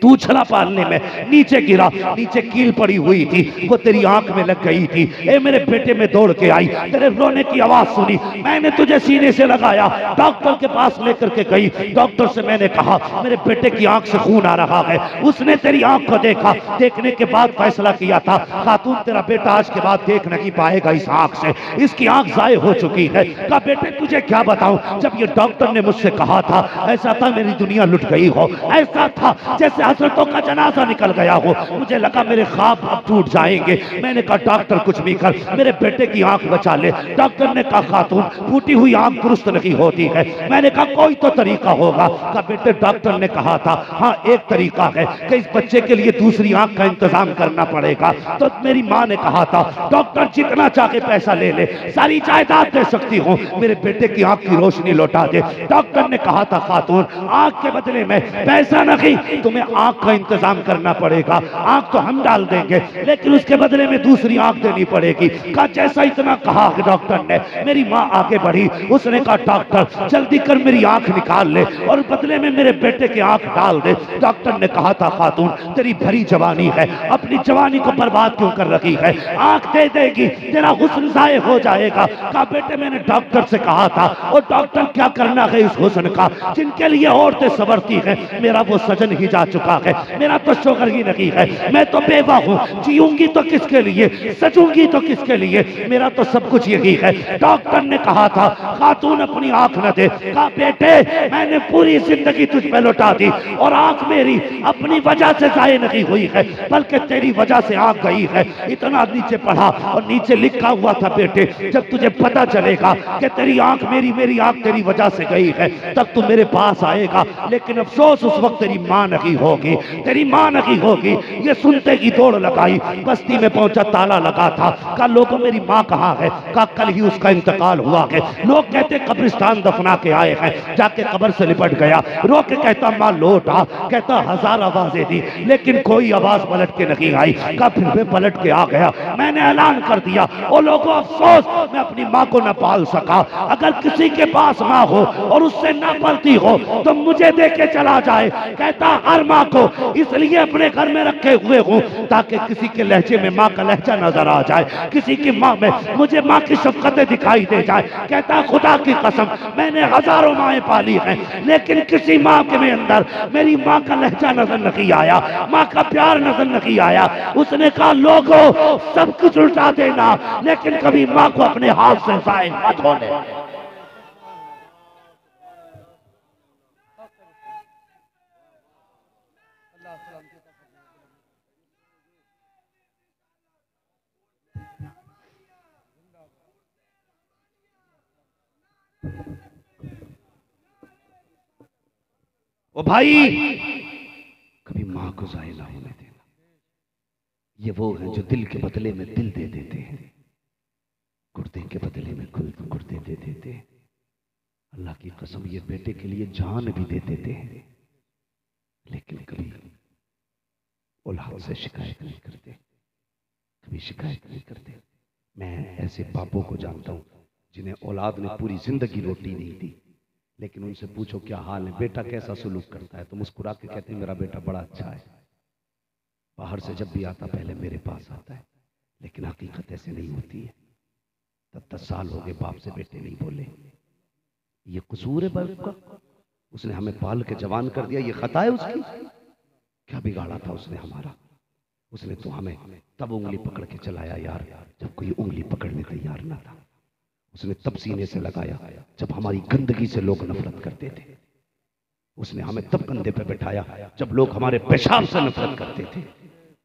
तू छला पालने में नीचे गिरा, नीचे कील पड़ी हुई थी, वो तेरी आंख में लग गई थी। ए मेरे बेटे, में दौड़ के आई, तेरे रोने की आवाज सुनी, मैंने तुझे सीने से लगाया, डॉक्टर के पास लेकर के गई। डॉक्टर से मैंने कहा मेरे बेटे की आंख से खून आ रहा है। उसने तेरी आंख को देखा, देखने के बाद फैसला किया था खातून तेरा बेटा आज के बाद देख नहीं पाएगा इस आंख से, इसकी आंख जाए हो चुकी है। कहा बेटे तुझे क्या बताऊं, जब ये डॉक्टर ने मुझसे कहा था ऐसा था मेरी दुनिया लुट गई हो, ऐसा था जैसे हजरतों का जनाजा निकल गया हो। मुझे लगा मेरे ख्वाब अब टूट जाएंगे। मैंने कहा डॉक्टर कुछ भी कर, मेरे बेटे की आंख बचा ले। डॉक्टर ने कहा खातून फूटी हुई आंख दुरुस्त नहीं होती है। मैंने कहा कोई तो तरीका होगा। कहा बेटे डॉक्टर ने कहा था हाँ एक तरीका है कि इस बच्चे के लिए दूसरी आंख का इंतजाम करना पड़ेगा। तो मेरी माँ ने कहा था डॉक्टर जितना चाहे पैसा ले ले, सारी जायदाद दे सकती हूँ, मेरे बेटे की आंख की रोशनी लौटा दे। डॉक्टर ने कहा था खातून आंख के बदले में पैसा नहीं, तुम्हें आंख का इंतजाम करना पड़ेगा। आंख तो हम डाल देंगे लेकिन उसके बदले में दूसरी आंख देनी पड़ेगी। कहा जैसा इतना कहा डॉक्टर ने, मेरी माँ आगे बढ़ी। उसने कहा डॉक्टर जल्दी कर मेरी आंख निकाल ले और बदले में मेरे बेटे की आंख डाल दे। डॉक्टर ने कहा था खातून तेरी भरी जवानी है, अपनी जवानी को बर्बाद क्यों कर रखी है, आंख दे देगी तेरा हुस्न जाये हो जाएगा। कहा बेटे मैंने डॉक्टर से कहा था और डॉक्टर क्या करना है इस हुस्न का, जिनके लिए औरतें सवरती हैं, मेरा वो सजन ही जा चुका है, मेरा तो शोहर ही नहीं है, मैं तो बेवा हूँ, जीऊंगी तो किसके लिए, सजूंगी तो किसके लिए, मेरा तो सब कुछ यही है। डॉक्टर ने कहा था खातून अपनी आंख न दे। कहा बेटे मैंने पूरी जिंदगी तुझ पे लौटा दी और आंख मेरी अपनी वजह से जाये नहीं हुई है, बल्कि तेरी वजह से आंख गई है। इतना नीचे पढ़ा और नीचे लिखा हुआ था बेटे जब तुझे पता चलेगा कि तेरी आंख मेरी आंख तेरी वजह से गई है तब तू मेरे पास आएगा, लेकिन अफसोस उस वक्त तेरी मां नहीं होगी, तेरी मां नहीं होगी। ये सुनते ही दौड़ लगाई, बस्ती में पहुंचा, ताला लगा था। कहा लोगों मेरी मां कहाँ है? कहा कल ही उसका इंतकाल हुआ है, लोग कहते कब्रिस्तान दफना के आए हैं। जाके कब्र से लिपट गया, रो के कहता मां लौट आ। कहता 1000 आवाजें दी लेकिन कोई आवाज पलट के नहीं आई। कहा फिर मैं पलट के आ गया, मैंने ऐलान कर दिया ओ लोगों अफसोस मैं अपनी मां को न पाल सका, अगर किसी के पास मां हो और उससे ना पलती हो तो मुझे दे के चला जाए। कहता हर मां को इसलिए अपने घर में रखे हुए हूं ताकि किसी के लहजे में मां का लहजा नजर आ जाए, किसी की मां में मुझे मां की शफकतें दिखाई दे जाए। कहता खुदा की कसम मैंने हजारों माएं पाली हैं लेकिन किसी मां के में अंदर मेरी मां का लहजा नजर नहीं आया, मां का प्यार नजर नहीं आया। उसने कहा लोगों सब कुछ उल्टा देना लेकिन कभी मां को अपने हाथ से जाए मत होने। ओ भाई कभी मां को जाए ना होने देना। ये वो है जो दिल के बदले में दिल दे देते हैं, गुर्दे के बदले में गुर्दे दे देते हैं। अल्लाह की कसम ये बेटे के लिए जान भी दे देते हैं लेकिन कभी औलाद से शिकायत नहीं करते, कभी शिकायत नहीं करते। मैं ऐसे बापों को जानता हूं जिन्हें औलाद ने पूरी जिंदगी रोटी नहीं दी, लेकिन उनसे पूछो क्या हाल है, बेटा कैसा सुलूक करता है, तो मुस्कुरा के कहते हैं मेरा बेटा बड़ा अच्छा है, बाहर से जब भी आता पहले मेरे पास आता है। लेकिन हकीकत ऐसे नहीं होती है। तब 10 साल हो गए बाप से बेटे नहीं बोले, ये कसूर है बाप का, उसने हमें पाल के जवान कर दिया, ये खता है उसकी, क्या बिगाड़ा था उसने हमारा? उसने तो हमें तब उंगली पकड़ के चलाया यार जब कोई उंगली पकड़ने तैयार ना था, उसने तब सीने से लगाया जब हमारी गंदगी से लोग नफरत करते थे, उसने हमें तब कंधे पे बैठाया जब लोग हमारे पेशाब से नफरत करते थे,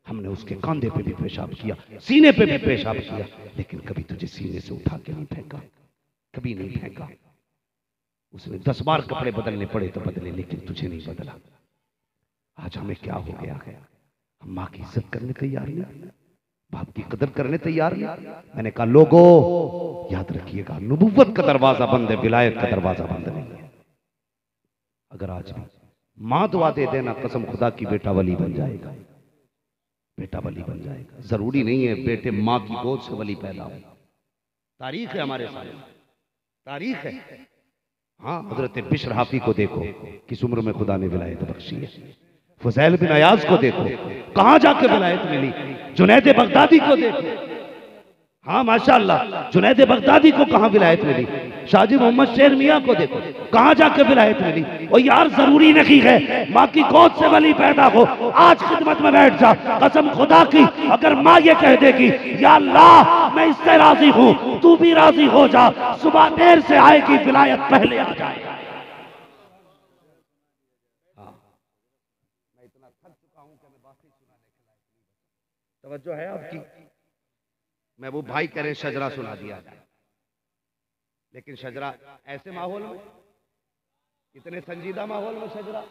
हमने उसके कंधे पे भी पेशाब किया, सीने पे भी पेशाब किया, लेकिन कभी तुझे सीने से उठा के नहीं फेंका, कभी नहीं फेंका। उसने 10 बार कपड़े बदलने पड़े तो बदले लेकिन तुझे नहीं बदला। आज हमें क्या हो गया है, हम माँ की इज्जत करने तैयार नहीं, बाप की कदर करने तैयार नहीं। मैंने कहा लोगों याद रखिएगा नबुव्वत का दरवाजा बंद है, विलायत का दरवाजा बंद नहीं है। अगर आज भी मां दुआ दे देना कसम खुदा की बेटा वली बन जाएगा, बेटा वली बन जाएगा। जरूरी नहीं है बेटे मां की गोद से वली पैदा हो, तारीख है हमारे सामने, तारीख है। हाँ हजरत बिश्र हाफी को देखो किस उम्र में खुदा ने विलायत बख्शी है, फुज़ैल बिन अयाज को देखो कहां जाके विलायत मिली, जुनैद बगदादी को देखो, हाँ माशाअल्लाह जुनैद बगदादी को कहां विलायत मिली, शाहजी मोहम्मद शेर मियां को देखो कहां जाके विलायत मिली। और यार जरूरी नहीं है माँ की गोद से वली पैदा हो, आज खिदमत में बैठ जा, कसम खुदा की अगर माँ ये कह देगी या अल्लाह मैं इससे राजी हूं तू भी राजी हो जा, सुबह देर से आएगी विलायत पहले आ जाए। मैं इतना थक चुका हूं कि मैं बातें सुनाने के लायक नहीं बचा। तवज्जो है आपकी? महबूब भाई कह रहे हैं शजरा सुना दिया जाए, लेकिन शजरा ऐसे माहौल में, इतने संजीदा माहौल में शजरा।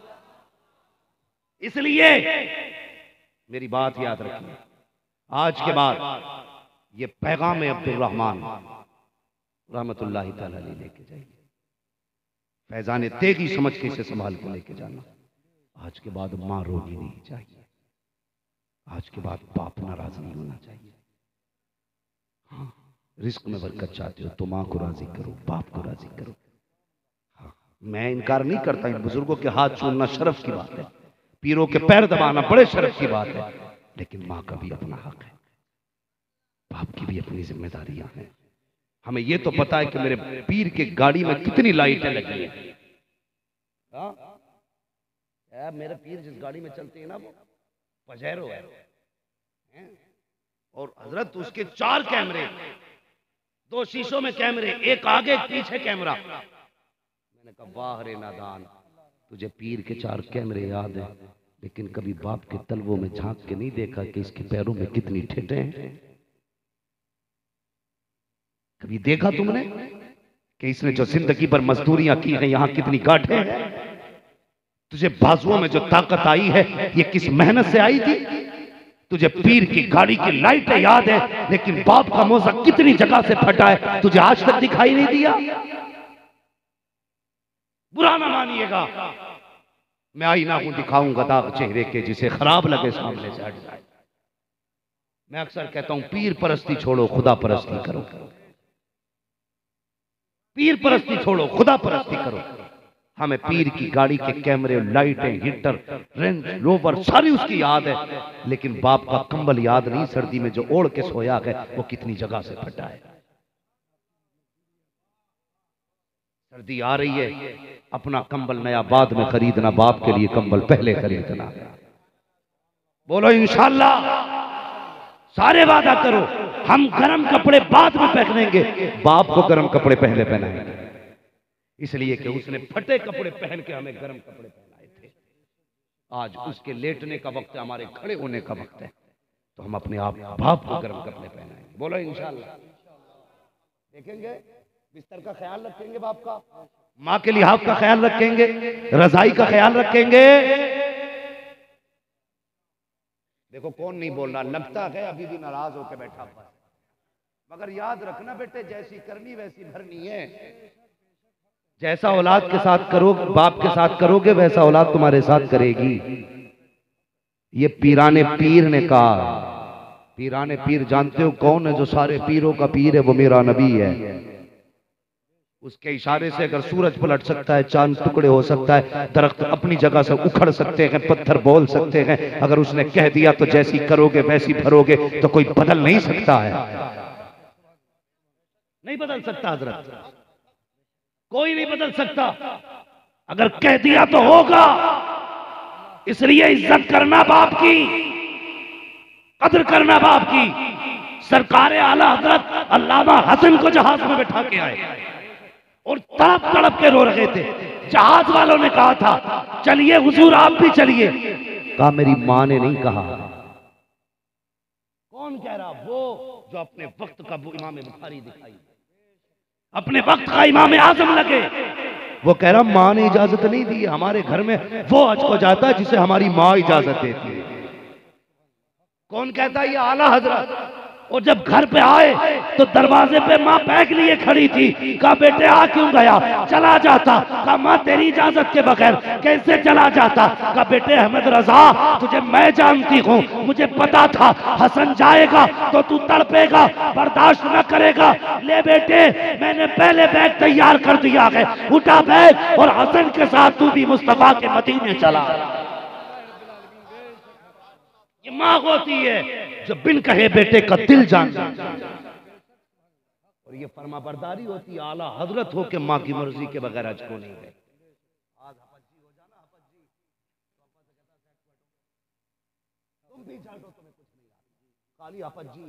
इसलिए मेरी बात याद रखिए, आज के बाद ये पैगाम अब्दुल रहमान रहमतुल्लाहि तआला अलैह लेके जाइए, फैजान तेगी समझ के इसे संभाल के लेके जाना। आज के बाद मां रोनी नहीं चाहिए, आज के बाद बाप नाराज नहीं होना चाहिए। हाँ, रिस्क में बरकत चाहते हो तो मां को राजी करो, बाप को राजी करो। हाँ, मैं इनकार नहीं करता, इन बुजुर्गों के हाथ छूना शर्फ की बात है, पीरों के पैर दबाना बड़े शर्फ की बात है, लेकिन मां का भी अपना हक है, बाप की भी अपनी जिम्मेदारियां हैं। हमें यह तो पता है कि मेरे पीर के गाड़ी में कितनी लाइटें लगी हैं। मेरे पीर जिस गाड़ी में चलते हैं ना वो पजेरो है, और हजरत उसके 4 कैमरे, 2 शीशों में कैमरे, एक आगे एक पीछे कैमरा। मैंने कहा वाह रे नादान, तुझे पीर के 4 कैमरे याद है, लेकिन कभी बाप के तलवों में झांक के नहीं देखा कि इसके पैरों में कितनी ठेठे हैं। कभी देखा तुमने कि इसने जो जिंदगी पर मजदूरियां की हैं यहां कितनी गांठें हैं? तुझे बाजुओं में जो ताकत आई है ये किस मेहनत से आई थी? तुझे पीर की गाड़ी की लाइटें याद है, लेकिन बाप का मोजा कितनी जगह से फटा है तुझे आज तक दिखाई नहीं दिया। बुरा ना मानिएगा, मैं आईना हूं, दिखाऊंगा दाग चेहरे के, जिसे खराब लगे सामने से हट जाए। मैं अक्सर कहता हूं पीर परस्ती छोड़ो, खुदा परस्ती करो। पीर परस्ती छोड़ो, खुदा परस्ती करो। हमें पीर की गाड़ी के कैमरे, लाइटें, हीटर, रेंज रोवर सारी उसकी याद है, लेकिन बाप का कंबल याद नहीं, सर्दी में जो ओढ़ के सोया है वो कितनी जगह से फटा है। सर्दी आ रही है, अपना कंबल नया बाद में खरीदना, बाप के लिए कंबल पहले खरीदना। बोलो इंशाअल्लाह, सारे वादा करो, हम गर्म कपड़े बाद में पहनेंगे, बाप को गर्म कपड़े पहले पहनाएंगे, इसलिए कि उसने फटे कपड़े पहन के हमें गर्म कपड़े पहनाए थे। आज उसके लेटने का वक्त है, हमारे खड़े होने का वक्त है, तो हम अपने आप बाप को गर्म कपड़े पहनाएंगे। बोलो इंशाअल्लाह। देखेंगे, बिस्तर का ख्याल रखेंगे, बाप का, माँ के लिहाफ का ख्याल रखेंगे, रजाई का ख्याल रखेंगे। देखो कौन नहीं बोल रहा, लगता है अभी भी नाराज होकर बैठा हुआ, मगर याद रखना बेटे, जैसी करनी वैसी भरनी है। जैसा औलाद के साथ करोगे, बाप के साथ करोगे, वैसा औलाद तुम्हारे साथ करेगी। ये पीराने पीर ने कहा। पीराने पीर जानते हो कौन है? जो सारे पीरों का पीर है वो मेरा नबी है। उसके इशारे से अगर सूरज पलट सकता है, चांद टुकड़े हो सकता है, दरख्त अपनी जगह से उखड़ सकते हैं, पत्थर बोल सकते हैं। अगर उसने कह दिया तो जैसी करोगे वैसी भरोगे, तो कोई बदल नहीं सकता है, नहीं बदल सकता हजरत, कोई नहीं बदल सकता। अगर कह दिया तो होगा। इसलिए इज्जत करना बाप की, कदर करना बाप की। सरकार आला हजरत अल्लामा हसन को जहाज में बैठा के आए और तड़प तड़प के रो रहे थे। जहाज वालों ने कहा था चलिए हुजूर आप भी चलिए, कहा मेरी मां ने नहीं कहा। कौन कह रहा? वो जो अपने वक्त का वो इमाम बुखारी दिखाई, अपने वक्त का इमाम आजम लगे। वो कह रहा मां ने इजाजत नहीं दी, हमारे घर में वो हज को जाता है जिसे हमारी मां इजाजत देती है। कौन कहता है? ये आला हजरत। और जब घर पे आए तो दरवाजे पे माँ बैग लिए खड़ी थी। कहा बेटे आ क्यों गया? चला जाता। कहा माँ तेरी इजाजत के बगैर कैसे चला जाता? कहा बेटे अहमद रजा तुझे मैं जानती हूँ, मुझे पता था हसन जाएगा तो तू तड़पेगा, बर्दाश्त न करेगा। ले बेटे मैंने पहले बैग तैयार कर दिया है, उठा बैग और हसन के साथ तू भी मुस्तफा के मदीने चला। ये माँ होती है जो बिन कहे बेटे का दिल जान, और ये फरमा बरदारी होती है आला हजरत हो के माँ की मर्जी के बगैर हज को नहीं गए। आज हपजी हो जाना, हपजी तुम भी जान दो, तुम्हें कुछ नहीं आता। खाली हपजी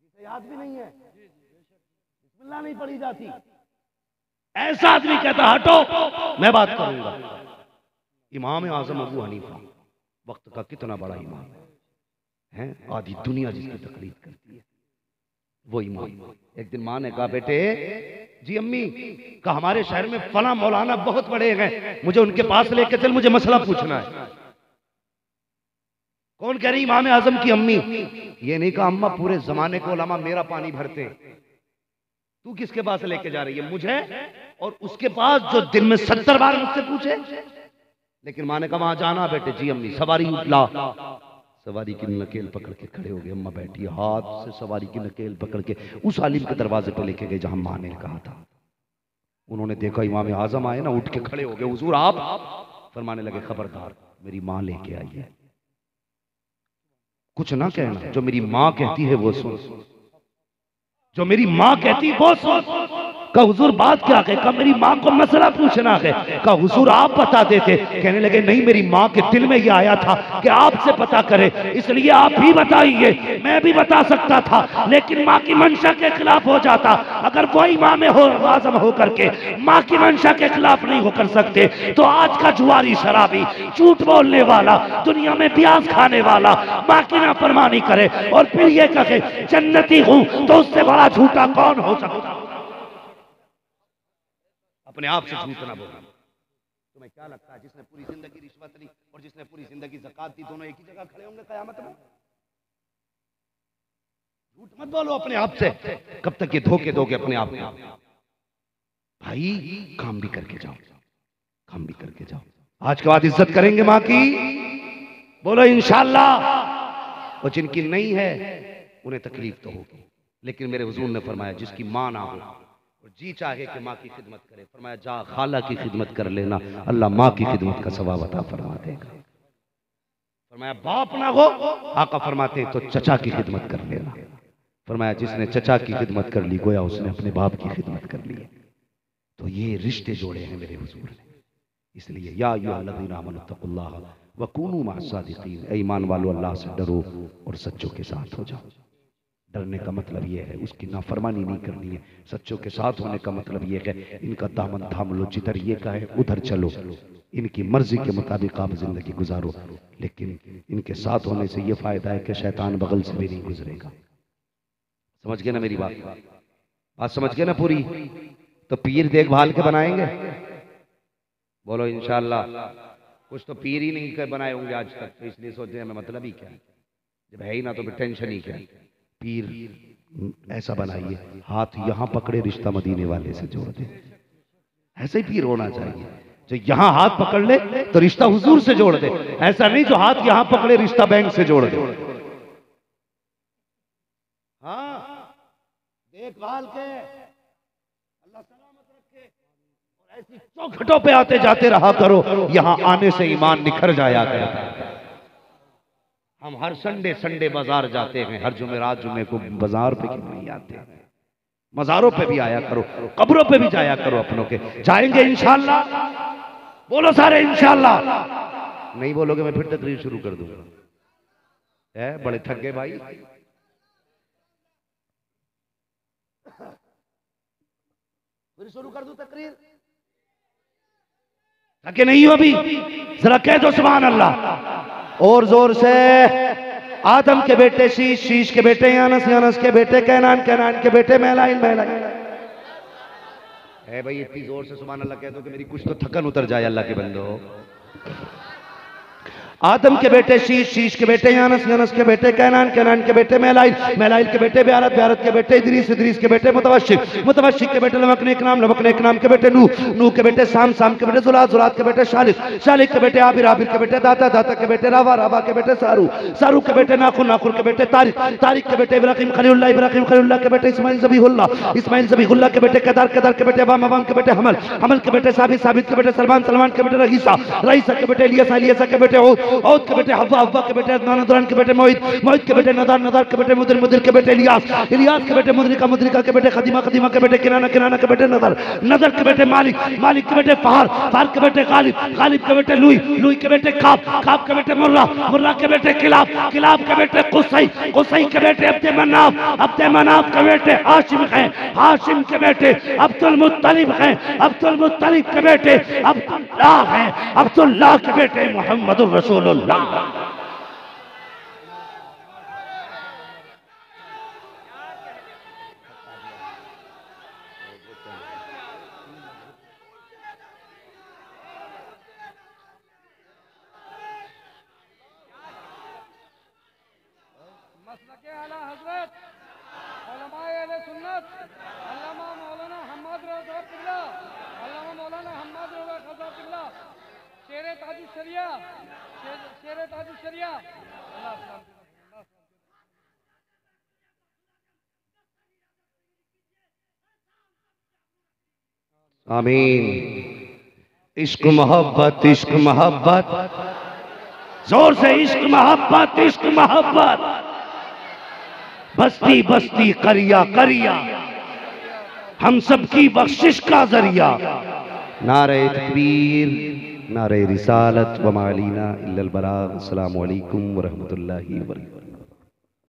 जिसे याद भी नहीं है, बिस्मिल्लाह नहीं पढ़ी जाती, ऐसा आदमी कहता हटो मैं बात करूंगा। इमाम आजम अबू हनीफा वक्त का कितना बड़ा इमाम हैं, आधी दुनिया जिसकी तकलीफ करती है वही माँ। एक दिन माँ ने कहा बेटे जी अम्मी का हमारे शहर में फला मौलाना बहुत बड़े हैं, मुझे उनके पास लेके चल, मुझे मसला पूछना है। कौन कह रही इमाम आजम की अम्मी? ये नहीं कहा अम्मा पूरे जमाने को उलमा मेरा पानी भरते, तू किसके पास लेके जा रही है? मुझे और उसके पास जो दिन में 70 बार मुझसे पूछे। लेकिन माँ ने कहा वहां जाना बेटे। जी अम्मी सवारी ला, सवारी की नकेल पकड़ के खड़े हो गए। अम्मा बैठी, हाथ से सवारी की नकेल पकड़ के उस आलिम के दरवाजे पर लेके गए जहां माँ ने कहा था। उन्होंने देखा इमाम आजम आए ना, उठ के खड़े हो गए। हुजूर आप? फरमाने लगे खबरदार मेरी माँ लेके आई है, कुछ ना कहना, जो मेरी माँ कहती है वो सुन, जो मेरी माँ कहती वो सुन। कहा हुजूर बात क्या है? कहा मेरी माँ को मसला पूछना है। कहा हुजूर आप बता देते। कहने लगे नहीं, मेरी माँ के दिल में यह आया था कि आपसे पता करे, इसलिए आप ही बताइए। मैं भी बता सकता था लेकिन माँ की मंशा के खिलाफ हो जाता। अगर वो इमाम आज़म होकर के माँ की मंशा के खिलाफ नहीं होकर सकते तो आज का जुआरी शराबी, झूठ बोलने वाला, दुनिया में प्याज खाने वाला माँ की नाफरमानी करे और फिर ये कहे जन्नती हूं, तो उससे बड़ा झूठा कौन हो सकता? अपने आप से झूठ ना बोलना। तुम्हें क्या लगता है जिसने पूरी जिंदगी रिश्वत ली और जिसने पूरी जिंदगी ज़कात दी, दोनों एक ही जगह खड़े होंगे कयामत में? झूठ मत बोलो अपने आप से। कब तक ये धोखे दोगे अपने आप को? भाई काम भी करके जाओ, काम भी करके जाओ। आज के बाद इज्जत करेंगे माँ की, बोलो इंशाअल्लाह। और जिनकी नहीं है उन्हें तकलीफ तो होगी, लेकिन मेरे हुजूर ने फरमाया जिसकी माँ ना हो और जी चाहे कि माँ की खिदमत करे, फरमाया जा खाला की खिदमत कर लेना, अल्लाह माँ की खिदमत का सवाब अता फरमा देगा। फरमाया बाप ना हो, आका फरमाते हैं तो चचा की खिदमत कर लेना। फरमाया जिसने चचा की खिदमत कर ली गोया उसने अपने बाप की खिदमत कर ली। तो ये रिश्ते जोड़े हैं मेरे हुजूर ने। इसलिए या अय्युहल्लज़ीना आमनुत्तक़ुल्लाह व कूनू मअस-सादिक़ीन, ऐ ईमान वालों अल्लाह से डरो और सच्चों के साथ हो जाओ। डरने का मतलब यह है उसकी नाफरमानी नहीं करनी है। सच्चों के साथ होने का मतलब यह है इनका दामन थाम लो, जिधर ये कहे उधर चलो, इनकी मर्जी के मुताबिक आप जिंदगी गुजारो। लेकिन इनके साथ होने से यह फायदा है कि शैतान बगल से भी नहीं गुजरेगा। समझ गए ना मेरी बात? बात समझ गए ना पूरी? तो पीर देखभाल के बनाएंगे, बोलो इंशाअल्लाह। कुछ तो पीर ही नहीं बनाए होंगे आज तक, तो इसलिए सोचने में मतलब ही क्या, जब है ही ना तो फिर टेंशन ही क्या। पीर ऐसा बनाइए हाथ यहां पकड़े रिश्ता मदीने वाले से जोड़ दे। ऐसे ही पीर होना चाहिए जो यहां हाथ पकड़ ले तो रिश्ता हुजूर से जोड़ दे। ऐसा नहीं जो हाथ यहां पकड़े रिश्ता बैंक से जोड़ दे। हाँ देखभाल के अल्लाह सलामत रखे और ऐसी चौखटों पे आते जाते रहा करो, यहां आने से ईमान निखर जाया करता है। हम हर संडे बाजार जाते हैं, हर जुमेरात जुमे को बाजार पे क्यों नहीं आते? मज़ारों पे भी आया करो, कब्रों पे भी जाया करो अपनों के। जाएंगे इंशाअल्लाह, बोलो सारे इंशाअल्लाह। नहीं बोलोगे मैं फिर तकरीर शुरू कर दूंगा। बड़े थक गए भाई। फिर शुरू कर दूं तकरीर? थके नहीं हो अभी? जरा कह दो सुभान अल्लाह और जोर से। आदम के बेटे शीश, शीश के बेटे यानस, यानस के बेटे कैनान, कैनान के बेटे महलाइल, महलाइल। है भाई इतनी जोर से सुभान अल्लाह कह दो कि मेरी कुछ तो थकन उतर जाए अल्लाह के बंदो। आदम के बेटे शीश, शीश के बेटे यानस, यानस के बेटे कैनान, कैनान के बेटे महलाइल, महलाइल के बेटे ब्यारत, ब्यारत के बेटे इदरीस, इदरीस के बेटे मुतवशिक, मुतवशिक के बेटे लवक नेक नाम, लवक नेक नाम के बेटे नूह, नूह के बेटे साम, साम के बेटे जुलात, जुलात के बेटे शालिक, शालिक के बेटे आबिर, आबिर के बेटे दाता, दाता के बेटे रावा, रावा के बेटे सारू, सारू के बेटे नाखुर, नाखुर के बेटे तारिक, तारिक के बेटे इब्राहिम खलीलुल्लाह, इब्राहिम खलीलुल्लाह के बेटे इस्माइल ज़बीहुल्लाह, इस्माइल ज़बीहुल्लाह के बेटे केदार, केदार के बेटे अवाम, अवाम के बेटे हमल, हमल के बेटे साबित, साबित के बेटे सलमान, सलमान के बेटे रईसा, रईसा के बेटे इलियास, इलियास के बेटे औद, औद के बेटे अब्बा के बेटे नदरान के बेटे मोहित, मोहित के बेटे नदार, नदार के बेटे मुदिर, मुदिर के बेटे इलियास, इलियास के बेटे मुद्रिका, मुद्रिका के बेटे खदीमा, खदीमा के बेटे किनाना, किनाना के बेटे नदर, नदर के बेटे मालिक, मालिक के बेटे फहार, फहार के बेटे गालिब, गालिब के बेटे लुई, लुई के बेटे काब, काब के बेटे मुर्रा, मुर्रा के बेटे किलाब, किलाब के बेटे कुसई, कुसई के बेटे अब्दे मनाफ, अब्दे मनाफ के बेटे हाशिम हैं, हाशिम के बेटे अब्दुल मुत्तलिब हैं, अब्दुल मुत्तलिब के बेटे अब्दुल्लाह हैं, अब्दुल्लाह के बेटे मोहम्मदुर रसूलुल्लाह। मसलके आला हजरत उलमाए अहले सुन्नत अल्लामा मौलाना हम्मद रज़ा किबला, अल्लामा मौलाना हम्मद रज़ा किबला, शेरे ताजुश शरिया, शेरे ताजुश शरिया। अल्लाह सलाम। आमीन। इश्क मोहब्बत, इश्क मोहब्बत, जोर से इश्क मोहब्बत, इश्क मोहब्बत, बस्ती बस्ती करिया करिया, हम सबकी बख्शिश का जरिया। नारे तकबीर, नारे रिसालत, व मा अलैना इल्लल बलाग। अस्सलामु अलैकुम व रहमतुल्लाहि व बरकातहू।